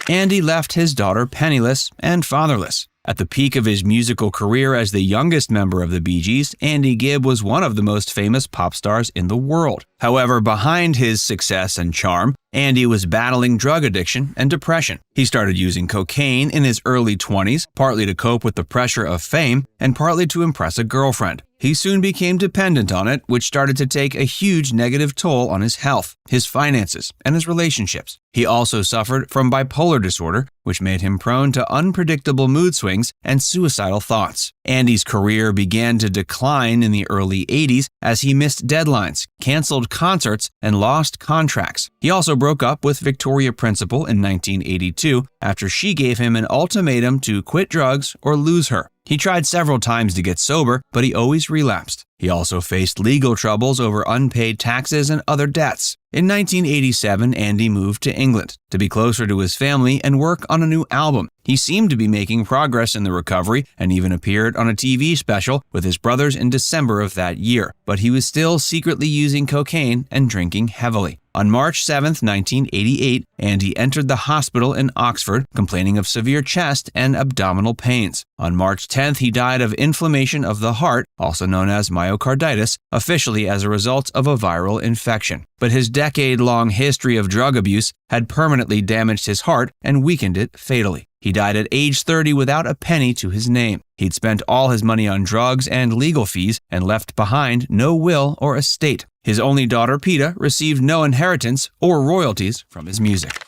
Andy left his daughter penniless and fatherless. At the peak of his musical career as the youngest member of the Bee Gees, Andy Gibb was one of the most famous pop stars in the world. However, behind his success and charm, Andy was battling drug addiction and depression. He started using cocaine in his early 20s, partly to cope with the pressure of fame and partly to impress a girlfriend. He soon became dependent on it, which started to take a huge negative toll on his health, his finances, and his relationships. He also suffered from bipolar disorder, which made him prone to unpredictable mood swings and suicidal thoughts. Andy's career began to decline in the early 80s as he missed deadlines, canceled concerts, and lost contracts. He also broke up with Victoria Principal in 1982 after she gave him an ultimatum to quit drugs or lose her. He tried several times to get sober, but he always relapsed. He also faced legal troubles over unpaid taxes and other debts. In 1987, Andy moved to England to be closer to his family and work on a new album. He seemed to be making progress in the recovery and even appeared on a TV special with his brothers in December of that year, but he was still secretly using cocaine and drinking heavily. On March 7, 1988, Andy entered the hospital in Oxford, complaining of severe chest and abdominal pains. On March 10th, he died of inflammation of the heart, also known as myocarditis, officially as a result of a viral infection. But his decade-long history of drug abuse had permanently damaged his heart and weakened it fatally. He died at age 30 without a penny to his name. He'd spent all his money on drugs and legal fees and left behind no will or estate. His only daughter, Peta, received no inheritance or royalties from his music.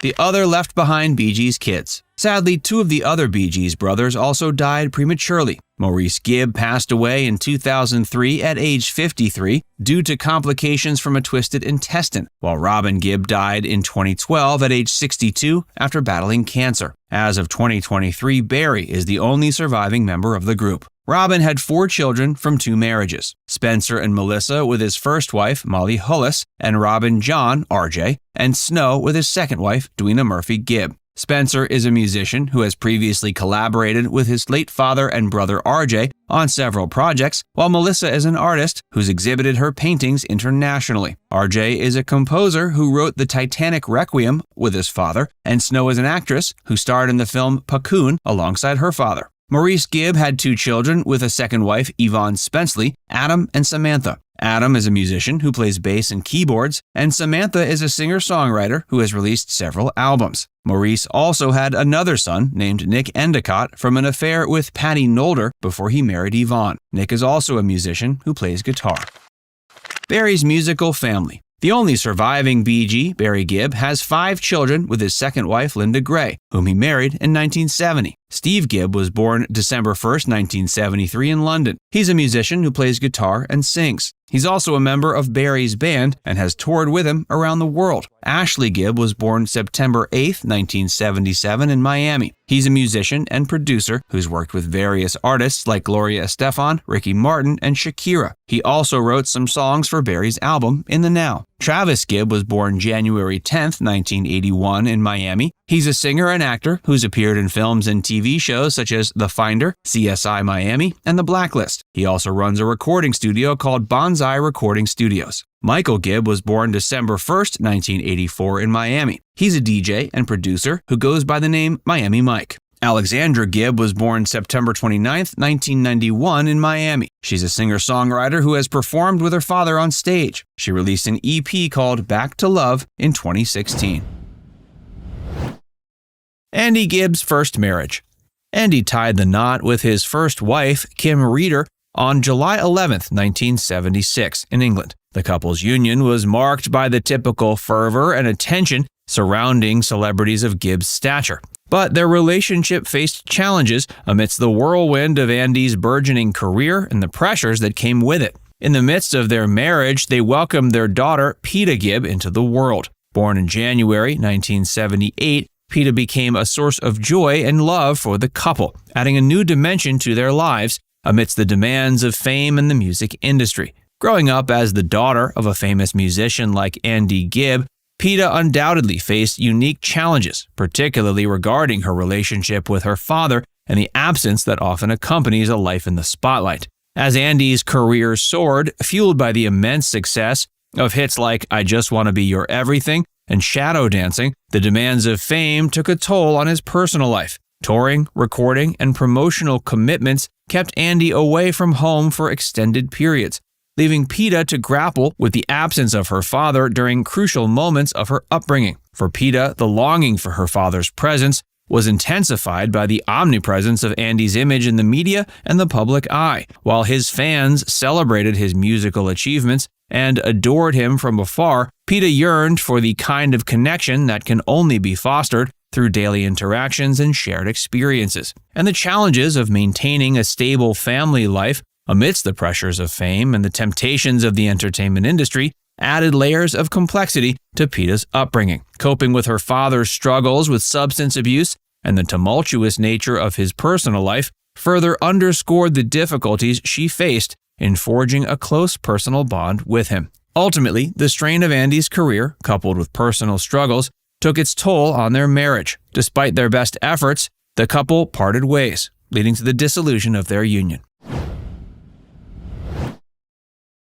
The other left behind Bee Gees kids. Sadly, 2 of the other Bee Gees brothers also died prematurely. Maurice Gibb passed away in 2003 at age 53 due to complications from a twisted intestine, while Robin Gibb died in 2012 at age 62 after battling cancer. As of 2023, Barry is the only surviving member of the group. Robin had 4 children from 2 marriages, Spencer and Melissa with his first wife, Molly Hullis, and Robin John, RJ, and Snow with his second wife, Dweena Murphy Gibb. Spencer is a musician who has previously collaborated with his late father and brother RJ on several projects, while Melissa is an artist who's exhibited her paintings internationally. RJ is a composer who wrote the Titanic Requiem with his father, and Snow is an actress who starred in the film Pacoon alongside her father. Maurice Gibb had 2 children with a second wife, Yvonne Spenceley, Adam and Samantha. Adam is a musician who plays bass and keyboards, and Samantha is a singer-songwriter who has released several albums. Maurice also had another son named Nick Endicott from an affair with Patty Nolder before he married Yvonne. Nick is also a musician who plays guitar. Barry's musical family. The only surviving Bee Gee, Barry Gibb, has 5 children with his second wife, Linda Gray, whom he married in 1970. Steve Gibb was born December 1, 1973 in London. He's a musician who plays guitar and sings. He's also a member of Barry's band and has toured with him around the world. Ashley Gibb was born September 8, 1977 in Miami. He's a musician and producer who's worked with various artists like Gloria Estefan, Ricky Martin, and Shakira. He also wrote some songs for Barry's album In the Now. Travis Gibb was born January 10, 1981 in Miami. He's a singer and actor who's appeared in films and TV shows such as The Finder, CSI Miami, and The Blacklist. He also runs a recording studio called Bonsai Recording Studios. Michael Gibb was born December 1, 1984 in Miami. He's a DJ and producer who goes by the name Miami Mike. Alexandra Gibb was born September 29, 1991 in Miami. She's a singer-songwriter who has performed with her father on stage. She released an EP called Back to Love in 2016. Andy Gibb's first marriage. Andy tied the knot with his first wife, Kim Reeder, on July 11, 1976 in England. The couple's union was marked by the typical fervor and attention surrounding celebrities of Gibb's stature. But their relationship faced challenges amidst the whirlwind of Andy's burgeoning career and the pressures that came with it. In the midst of their marriage, they welcomed their daughter, Peta Gibb, into the world. Born in January 1978, Peta became a source of joy and love for the couple, adding a new dimension to their lives amidst the demands of fame and the music industry. Growing up as the daughter of a famous musician like Andy Gibb, Peta undoubtedly faced unique challenges, particularly regarding her relationship with her father and the absence that often accompanies a life in the spotlight. As Andy's career soared, fueled by the immense success of hits like I Just Want to Be Your Everything and Shadow Dancing, the demands of fame took a toll on his personal life. Touring, recording, and promotional commitments kept Andy away from home for extended periods, leaving Peta to grapple with the absence of her father during crucial moments of her upbringing. For Peta, the longing for her father's presence was intensified by the omnipresence of Andy's image in the media and the public eye. While his fans celebrated his musical achievements and adored him from afar, Peta yearned for the kind of connection that can only be fostered through daily interactions and shared experiences. And the challenges of maintaining a stable family life amidst the pressures of fame and the temptations of the entertainment industry added layers of complexity to Peta's upbringing. Coping with her father's struggles with substance abuse and the tumultuous nature of his personal life further underscored the difficulties she faced in forging a close personal bond with him. Ultimately, the strain of Andy's career, coupled with personal struggles, took its toll on their marriage. Despite their best efforts, the couple parted ways, leading to the dissolution of their union.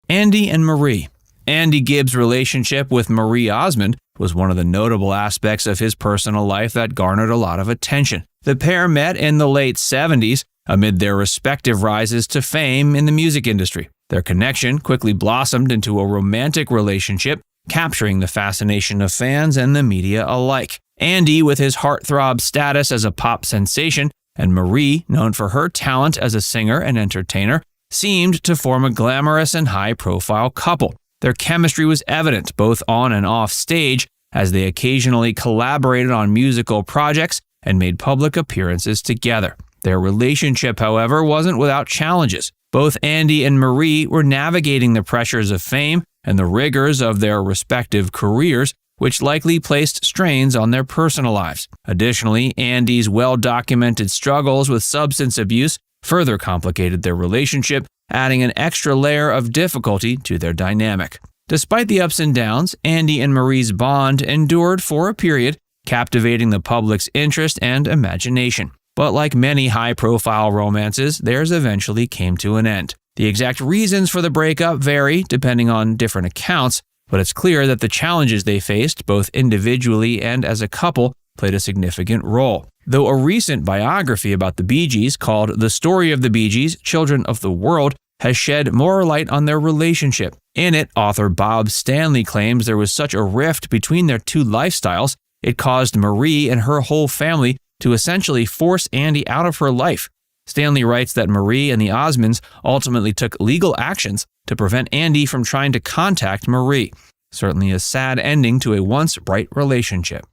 Andy and Marie. Andy Gibb's relationship with Marie Osmond was one of the notable aspects of his personal life that garnered a lot of attention. The pair met in the late 70s amid their respective rises to fame in the music industry. Their connection quickly blossomed into a romantic relationship, capturing the fascination of fans and the media alike. Andy, with his heartthrob status as a pop sensation, and Marie, known for her talent as a singer and entertainer, seemed to form a glamorous and high-profile couple. Their chemistry was evident both on and off stage, as they occasionally collaborated on musical projects and made public appearances together. Their relationship, however, wasn't without challenges. Both Andy and Marie were navigating the pressures of fame and the rigors of their respective careers, which likely placed strains on their personal lives. Additionally, Andy's well-documented struggles with substance abuse further complicated their relationship, adding an extra layer of difficulty to their dynamic. Despite the ups and downs, Andy and Marie's bond endured for a period, captivating the public's interest and imagination. But like many high-profile romances, theirs eventually came to an end. The exact reasons for the breakup vary depending on different accounts, but it's clear that the challenges they faced, both individually and as a couple, played a significant role. Though a recent biography about the Bee Gees called The Story of the Bee Gees, Children of the World has shed more light on their relationship. In it, author Bob Stanley claims there was such a rift between their two lifestyles, it caused Marie and her whole family to essentially force Andy out of her life. Stanley writes that Marie and the Osmonds ultimately took legal actions to prevent Andy from trying to contact Marie. Certainly a sad ending to a once bright relationship.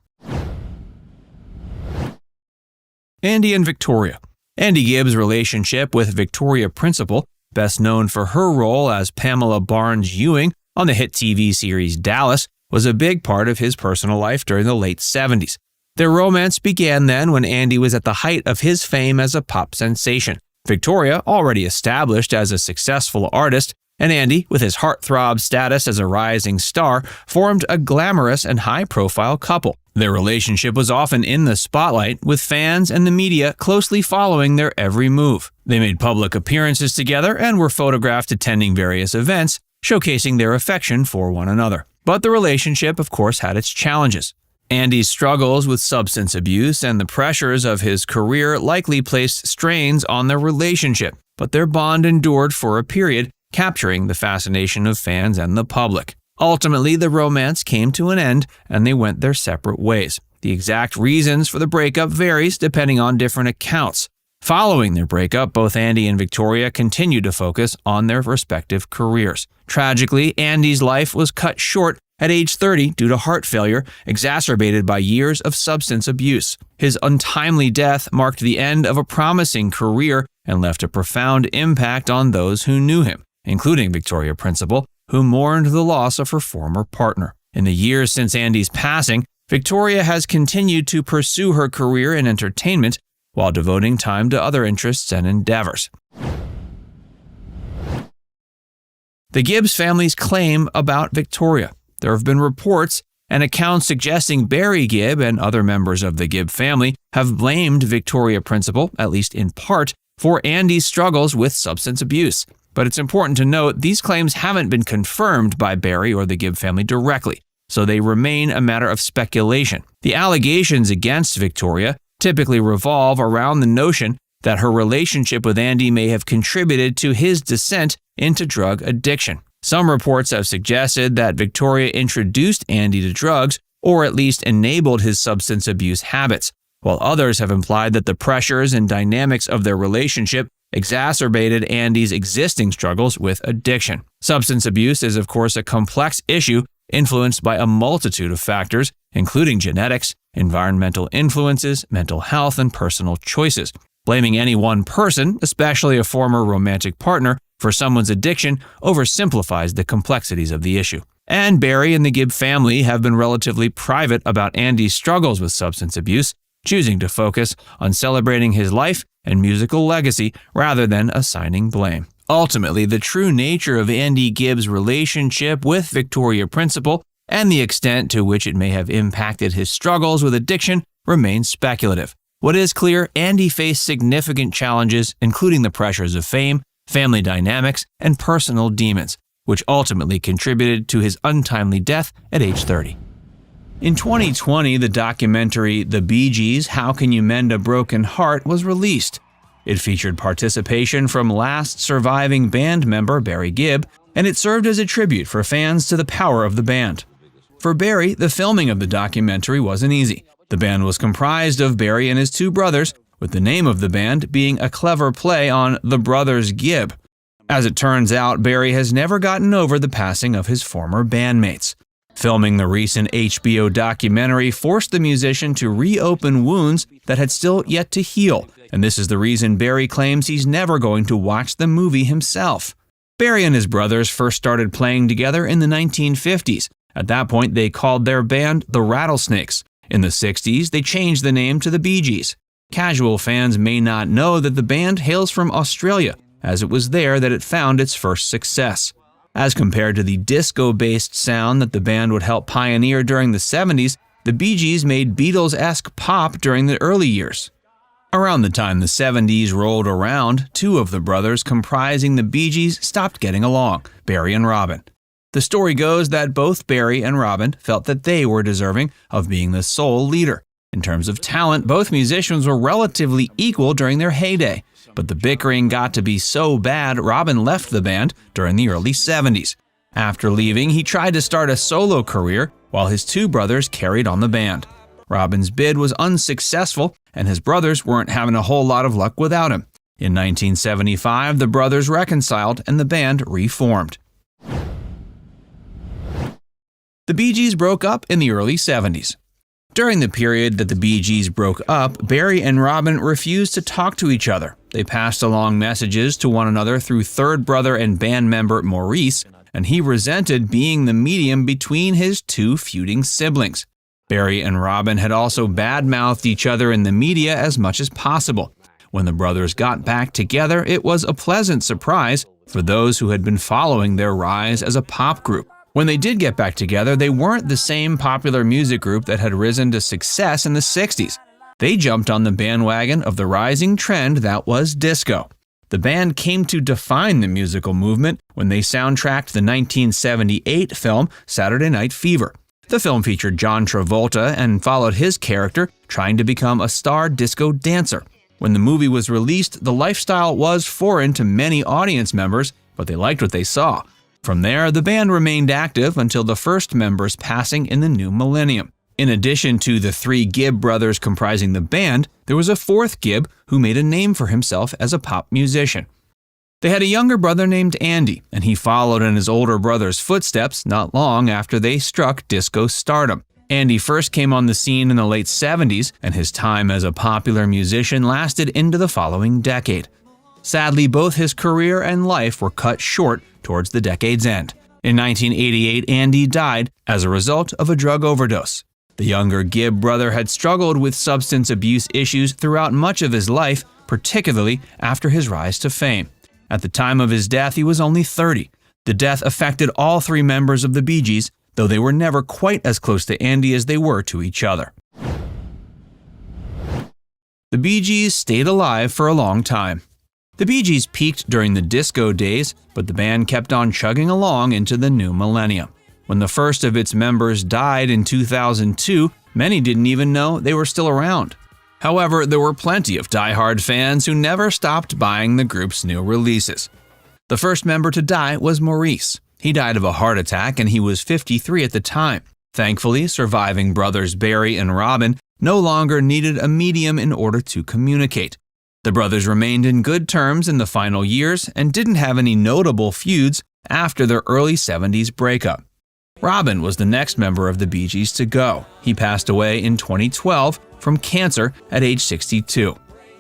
Andy and Victoria. Andy Gibbs' relationship with Victoria Principal, best known for her role as Pamela Barnes Ewing on the hit TV series Dallas, was a big part of his personal life during the late 70s. Their romance began then when Andy was at the height of his fame as a pop sensation. Victoria, already established as a successful artist, and Andy, with his heartthrob status as a rising star, formed a glamorous and high-profile couple. Their relationship was often in the spotlight, with fans and the media closely following their every move. They made public appearances together and were photographed attending various events, showcasing their affection for one another. But the relationship, of course, had its challenges. Andy's struggles with substance abuse and the pressures of his career likely placed strains on their relationship, but their bond endured for a period, capturing the fascination of fans and the public. Ultimately, the romance came to an end and they went their separate ways. The exact reasons for the breakup varies depending on different accounts. Following their breakup, both Andy and Victoria continued to focus on their respective careers. Tragically, Andy's life was cut short at age 30 due to heart failure, exacerbated by years of substance abuse. His untimely death marked the end of a promising career and left a profound impact on those who knew him, including Victoria Principal, who mourned the loss of her former partner. In the years since Andy's passing, Victoria has continued to pursue her career in entertainment while devoting time to other interests and endeavors. The Gibbs family's claim about Victoria. There have been reports and accounts suggesting Barry Gibb and other members of the Gibb family have blamed Victoria Principal, at least in part, for Andy's struggles with substance abuse. But it's important to note these claims haven't been confirmed by Barry or the Gibb family directly, so they remain a matter of speculation. The allegations against Victoria typically revolve around the notion that her relationship with Andy may have contributed to his descent into drug addiction. Some reports have suggested that Victoria introduced Andy to drugs or at least enabled his substance abuse habits, while others have implied that the pressures and dynamics of their relationship exacerbated Andy's existing struggles with addiction. Substance abuse is, of course, a complex issue influenced by a multitude of factors, including genetics, environmental influences, mental health, and personal choices. Blaming any one person, especially a former romantic partner, for someone's addiction oversimplifies the complexities of the issue. And Barry and the Gibb family have been relatively private about Andy's struggles with substance abuse, choosing to focus on celebrating his life and musical legacy rather than assigning blame. Ultimately, the true nature of Andy Gibbs' relationship with Victoria Principal and the extent to which it may have impacted his struggles with addiction remains speculative. What is clear, Andy faced significant challenges, including the pressures of fame, family dynamics, and personal demons, which ultimately contributed to his untimely death at age 30. In 2020, the documentary The Bee Gees: How Can You Mend a Broken Heart was released. It featured participation from last surviving band member Barry Gibb, and it served as a tribute for fans to the power of the band. For Barry, the filming of the documentary wasn't easy. The band was comprised of Barry and his two brothers, with the name of the band being a clever play on the Brothers Gibb. As it turns out, Barry has never gotten over the passing of his former bandmates. Filming the recent HBO documentary forced the musician to reopen wounds that had still yet to heal, and this is the reason Barry claims he's never going to watch the movie himself. Barry and his brothers first started playing together in the 1950s. At that point, they called their band the Rattlesnakes. In the 60s, they changed the name to the Bee Gees. Casual fans may not know that the band hails from Australia, as it was there that it found its first success. As compared to the disco-based sound that the band would help pioneer during the 70s, The Bee Gees made Beatles-esque pop during the early years. Around the time the 70s rolled around, two of the brothers comprising the Bee Gees stopped getting along, Barry and Robin. The story goes that both Barry and Robin felt that they were deserving of being the sole leader. In terms of talent, both musicians were relatively equal during their heyday, but the bickering got to be so bad Robin left the band during the early 70s. After leaving, he tried to start a solo career while his two brothers carried on the band. Robin's bid was unsuccessful, and his brothers weren't having a whole lot of luck without him. In 1975, the brothers reconciled and the band reformed. The Bee Gees broke up in the early 70s. During the period that the Bee Gees broke up, Barry and Robin refused to talk to each other. They passed along messages to one another through third brother and band member Maurice, and he resented being the medium between his two feuding siblings. Barry and Robin had also bad-mouthed each other in the media as much as possible. When the brothers got back together, it was a pleasant surprise for those who had been following their rise as a pop group. When they did get back together, they weren't the same popular music group that had risen to success in the 60s. They jumped on the bandwagon of the rising trend that was disco. The band came to define the musical movement when they soundtracked the 1978 film Saturday Night Fever. The film featured John Travolta and followed his character trying to become a star disco dancer. When the movie was released, the lifestyle was foreign to many audience members, but they liked what they saw. From there, the band remained active until the first member's passing in the new millennium. In addition to the three Gibb brothers comprising the band, there was a fourth Gibb who made a name for himself as a pop musician. They had a younger brother named Andy, and he followed in his older brother's footsteps not long after they struck disco stardom. Andy first came on the scene in the late 70s, and his time as a popular musician lasted into the following decade. Sadly, both his career and life were cut short towards the decade's end. In 1988, Andy died as a result of a drug overdose. The younger Gibb brother had struggled with substance abuse issues throughout much of his life, particularly after his rise to fame. At the time of his death, he was only 30. The death affected all three members of the Bee Gees, though they were never quite as close to Andy as they were to each other. The Bee Gees stayed alive for a long time. The Bee Gees peaked during the disco days, but the band kept on chugging along into the new millennium. When the first of its members died in 2002, many didn't even know they were still around. However, there were plenty of die-hard fans who never stopped buying the group's new releases. The first member to die was Maurice. He died of a heart attack and he was 53 at the time. Thankfully, surviving brothers Barry and Robin no longer needed a medium in order to communicate. The brothers remained in good terms in the final years and didn't have any notable feuds after their early 70s breakup. Robin was the next member of the Bee Gees to go. He passed away in 2012 from cancer at age 62.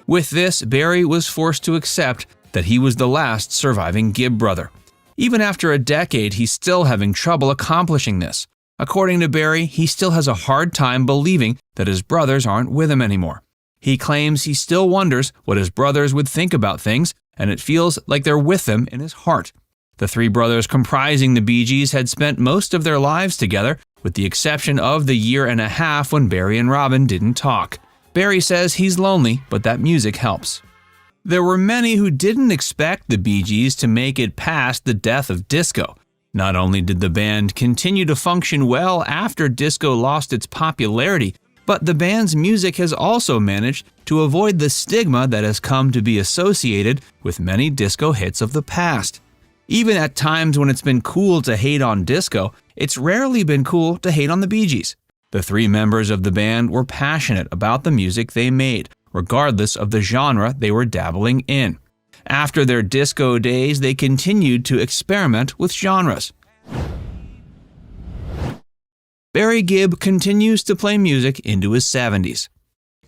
With this, Barry was forced to accept that he was the last surviving Gibb brother. Even after a decade, he's still having trouble accomplishing this. According to Barry, he still has a hard time believing that his brothers aren't with him anymore. He claims he still wonders what his brothers would think about things, and it feels like they're with him in his heart. The three brothers comprising the Bee Gees had spent most of their lives together, with the exception of the year and a half when Barry and Robin didn't talk. Barry says he's lonely, but that music helps. There were many who didn't expect the Bee Gees to make it past the death of disco. Not only did the band continue to function well after disco lost its popularity, but the band's music has also managed to avoid the stigma that has come to be associated with many disco hits of the past. Even at times when it's been cool to hate on disco, it's rarely been cool to hate on the Bee Gees. The three members of the band were passionate about the music they made, regardless of the genre they were dabbling in. After their disco days, they continued to experiment with genres. Barry Gibb continues to play music into his 70s.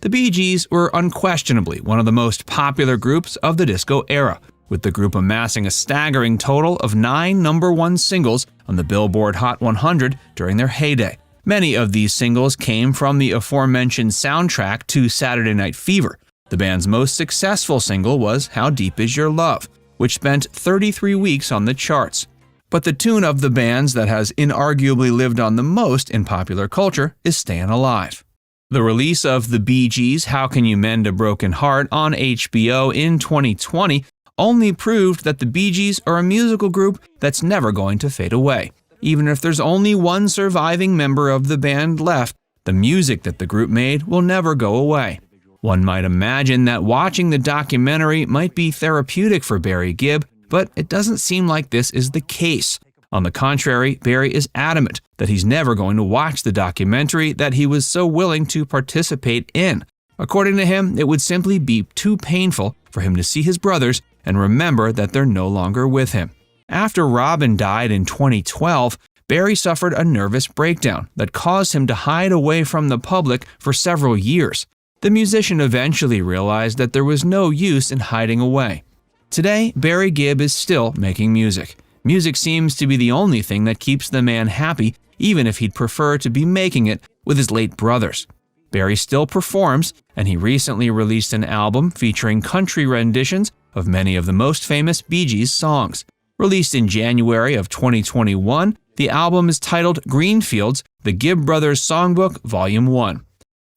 The Bee Gees were unquestionably one of the most popular groups of the disco era, with the group amassing a staggering total of 9 #1 singles on the Billboard Hot 100 during their heyday. Many of these singles came from the aforementioned soundtrack to Saturday Night Fever. The band's most successful single was How Deep Is Your Love, which spent 33 weeks on the charts. But the tune of the bands that has inarguably lived on the most in popular culture is Stayin' Alive. The release of the Bee Gees' How Can You Mend a Broken Heart on HBO in 2020 only proved that the Bee Gees are a musical group that's never going to fade away. Even if there's only one surviving member of the band left, the music that the group made will never go away. One might imagine that watching the documentary might be therapeutic for Barry Gibb, but it doesn't seem like this is the case. On the contrary, Barry is adamant that he's never going to watch the documentary that he was so willing to participate in. According to him, it would simply be too painful for him to see his brothers and remember that they're no longer with him. After Robin died in 2012, Barry suffered a nervous breakdown that caused him to hide away from the public for several years. The musician eventually realized that there was no use in hiding away. Today, Barry Gibb is still making music. Music seems to be the only thing that keeps the man happy, even if he'd prefer to be making it with his late brothers. Barry still performs, and he recently released an album featuring country renditions of many of the most famous Bee Gees songs. Released in January of 2021, the album is titled Greenfields, The Gibb Brothers Songbook, Volume 1.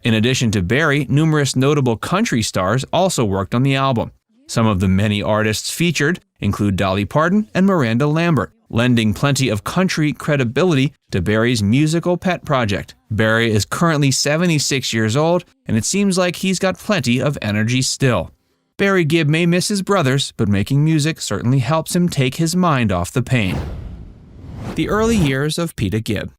In addition to Barry, numerous notable country stars also worked on the album. Some of the many artists featured include Dolly Parton and Miranda Lambert, lending plenty of country credibility to Barry's musical pet project. Barry is currently 76 years old, and it seems like he's got plenty of energy still. Barry Gibb may miss his brothers, but making music certainly helps him take his mind off the pain. The early years of Peta Gibb.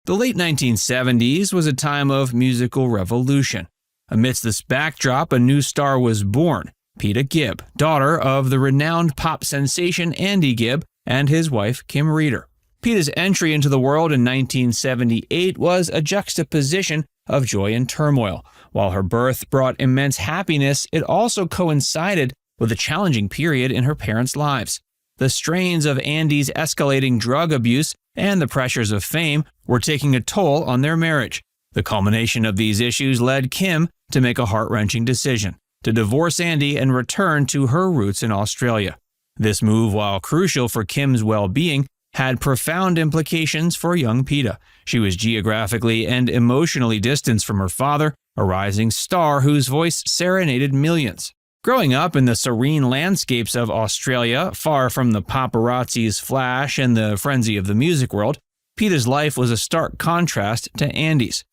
The late 1970s was a time of musical revolution. Amidst this backdrop, a new star was born, Peta Gibb, daughter of the renowned pop sensation Andy Gibb and his wife Kim Reeder. Peta's entry into the world in 1978 was a juxtaposition of joy and turmoil. While her birth brought immense happiness, it also coincided with a challenging period in her parents' lives. The strains of Andy's escalating drug abuse and the pressures of fame were taking a toll on their marriage. The culmination of these issues led Kim to make a heart-wrenching decision: to divorce Andy and return to her roots in Australia. This move, while crucial for Kim's well-being, had profound implications for young Peta. She was geographically and emotionally distanced from her father, a rising star whose voice serenaded millions. Growing up in the serene landscapes of Australia, far from the paparazzi's flash and the frenzy of the music world, Peta's life was a stark contrast to Andy's.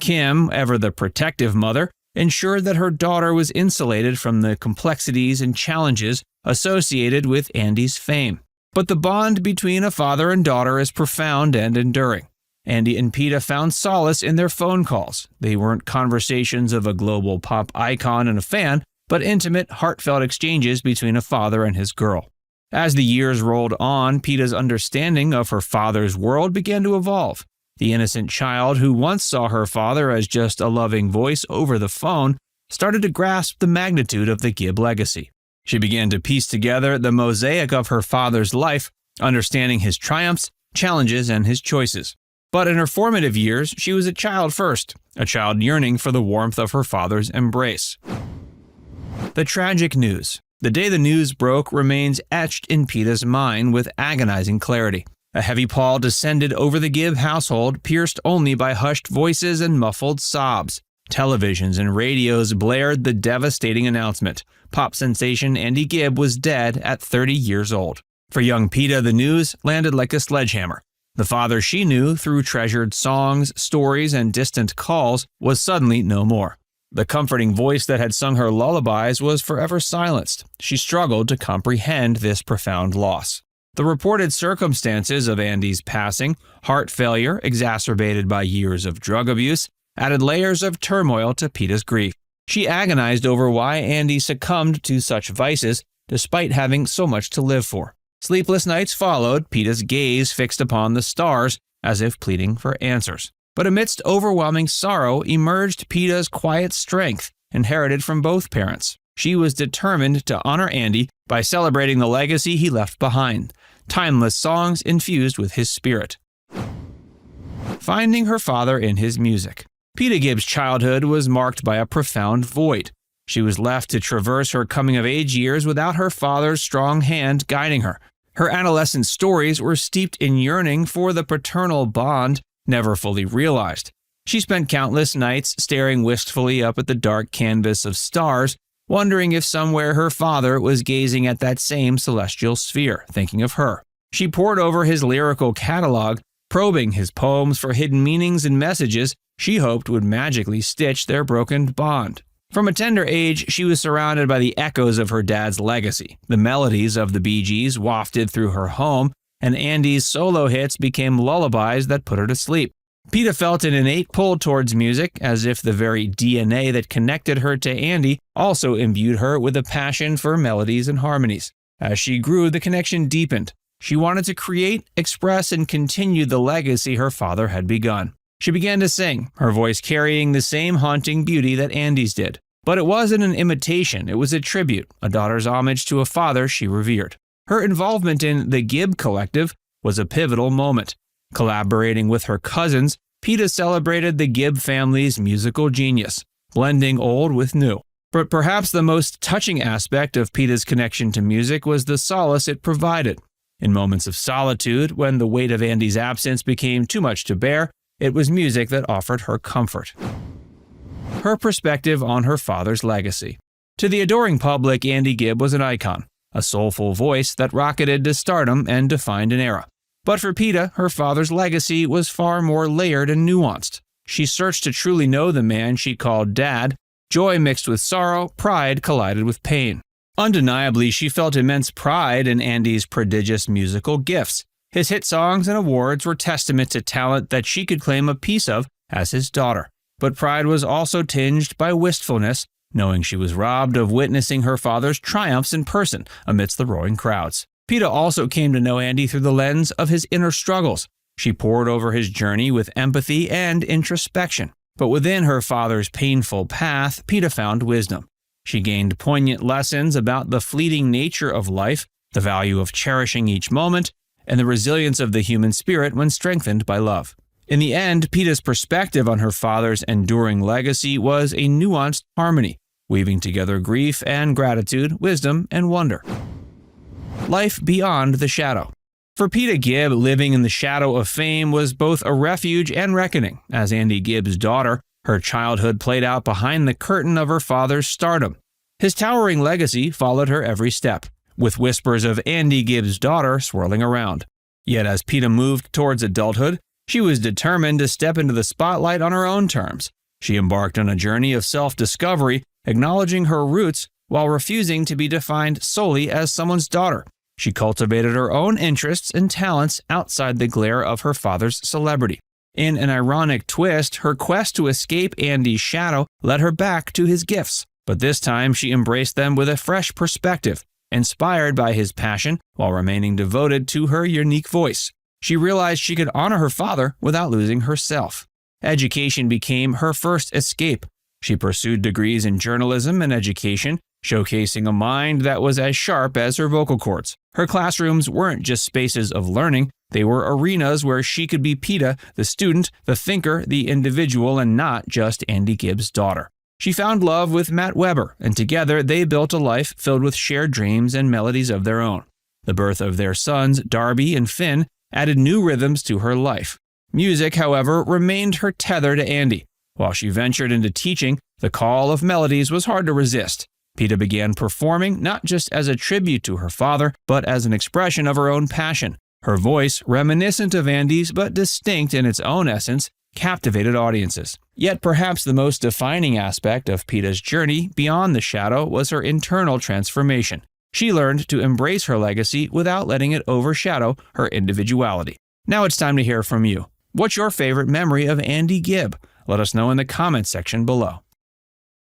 Kim, ever the protective mother, ensured that her daughter was insulated from the complexities and challenges associated with Andy's fame. But the bond between a father and daughter is profound and enduring. Andy and Peta found solace in their phone calls. They weren't conversations of a global pop icon and a fan, but intimate, heartfelt exchanges between a father and his girl. As the years rolled on, Peta's understanding of her father's world began to evolve. The innocent child who once saw her father as just a loving voice over the phone started to grasp the magnitude of the Gibb legacy. She began to piece together the mosaic of her father's life, understanding his triumphs, challenges, and his choices. But in her formative years, she was a child first, a child yearning for the warmth of her father's embrace. The tragic news. The day the news broke remains etched in Peta's mind with agonizing clarity. A heavy pall descended over the Gibb household, pierced only by hushed voices and muffled sobs. Televisions and radios blared the devastating announcement. Pop sensation Andy Gibb was dead at 30 years old. For young Peta, the news landed like a sledgehammer. The father she knew through treasured songs, stories, and distant calls was suddenly no more. The comforting voice that had sung her lullabies was forever silenced. She struggled to comprehend this profound loss. The reported circumstances of Andy's passing, heart failure exacerbated by years of drug abuse, added layers of turmoil to Peta's grief. She agonized over why Andy succumbed to such vices despite having so much to live for. Sleepless nights followed, Peta's gaze fixed upon the stars as if pleading for answers. But amidst overwhelming sorrow emerged Peta's quiet strength, inherited from both parents. She was determined to honor Andy by celebrating the legacy he left behind, timeless songs infused with his spirit. Finding her father in his music. Peta Gibb's childhood was marked by a profound void. She was left to traverse her coming-of-age years without her father's strong hand guiding her. Her adolescent stories were steeped in yearning for the paternal bond never fully realized. She spent countless nights staring wistfully up at the dark canvas of stars, wondering if somewhere her father was gazing at that same celestial sphere, thinking of her. She pored over his lyrical catalog, probing his poems for hidden meanings and messages she hoped would magically stitch their broken bond. From a tender age, she was surrounded by the echoes of her dad's legacy. The melodies of the Bee Gees wafted through her home, and Andy's solo hits became lullabies that put her to sleep. Peta felt an innate pull towards music, as if the very DNA that connected her to Andy also imbued her with a passion for melodies and harmonies. As she grew, the connection deepened. She wanted to create, express, and continue the legacy her father had begun. She began to sing, her voice carrying the same haunting beauty that Andy's did. But it wasn't an imitation, it was a tribute, a daughter's homage to a father she revered. Her involvement in the Gibb collective was a pivotal moment. Collaborating with her cousins, Peta celebrated the Gibb family's musical genius, blending old with new. But perhaps the most touching aspect of Peta's connection to music was the solace it provided. In moments of solitude, when the weight of Andy's absence became too much to bear, it was music that offered her comfort. Her perspective on her father's legacy. To the adoring public, Andy Gibb was an icon, a soulful voice that rocketed to stardom and defined an era. But for Peta, her father's legacy was far more layered and nuanced. She searched to truly know the man she called Dad. Joy mixed with sorrow, pride collided with pain. Undeniably, she felt immense pride in Andy's prodigious musical gifts. His hit songs and awards were testament to talent that she could claim a piece of as his daughter. But pride was also tinged by wistfulness, knowing she was robbed of witnessing her father's triumphs in person amidst the roaring crowds. Peta also came to know Andy through the lens of his inner struggles. She pored over his journey with empathy and introspection. But within her father's painful path, Peta found wisdom. She gained poignant lessons about the fleeting nature of life, the value of cherishing each moment, and the resilience of the human spirit when strengthened by love. In the end, Peta's perspective on her father's enduring legacy was a nuanced harmony, weaving together grief and gratitude, wisdom and wonder. Life beyond the shadow. For Peta Gibb, living in the shadow of fame was both a refuge and reckoning. As Andy Gibb's daughter, her childhood played out behind the curtain of her father's stardom. His towering legacy followed her every step, with whispers of Andy Gibb's daughter swirling around. Yet as Peta moved towards adulthood, she was determined to step into the spotlight on her own terms. She embarked on a journey of self-discovery, acknowledging her roots while refusing to be defined solely as someone's daughter. She cultivated her own interests and talents outside the glare of her father's celebrity. In an ironic twist, her quest to escape Andy's shadow led her back to his gifts, but this time she embraced them with a fresh perspective, inspired by his passion while remaining devoted to her unique voice. She realized she could honor her father without losing herself. Education became her first escape. She pursued degrees in journalism and education, showcasing a mind that was as sharp as her vocal cords. Her classrooms weren't just spaces of learning, they were arenas where she could be Peta, the student, the thinker, the individual, and not just Andy Gibb's daughter. She found love with Matt Weber, and together they built a life filled with shared dreams and melodies of their own. The birth of their sons, Darby and Finn, added new rhythms to her life. Music, however, remained her tether to Andy. While she ventured into teaching, the call of melodies was hard to resist. Peta began performing not just as a tribute to her father, but as an expression of her own passion. Her voice, reminiscent of Andy's but distinct in its own essence, captivated audiences. Yet perhaps the most defining aspect of Peta's journey beyond the shadow was her internal transformation. She learned to embrace her legacy without letting it overshadow her individuality. Now it's time to hear from you. What's your favorite memory of Andy Gibb? Let us know in the comments section below.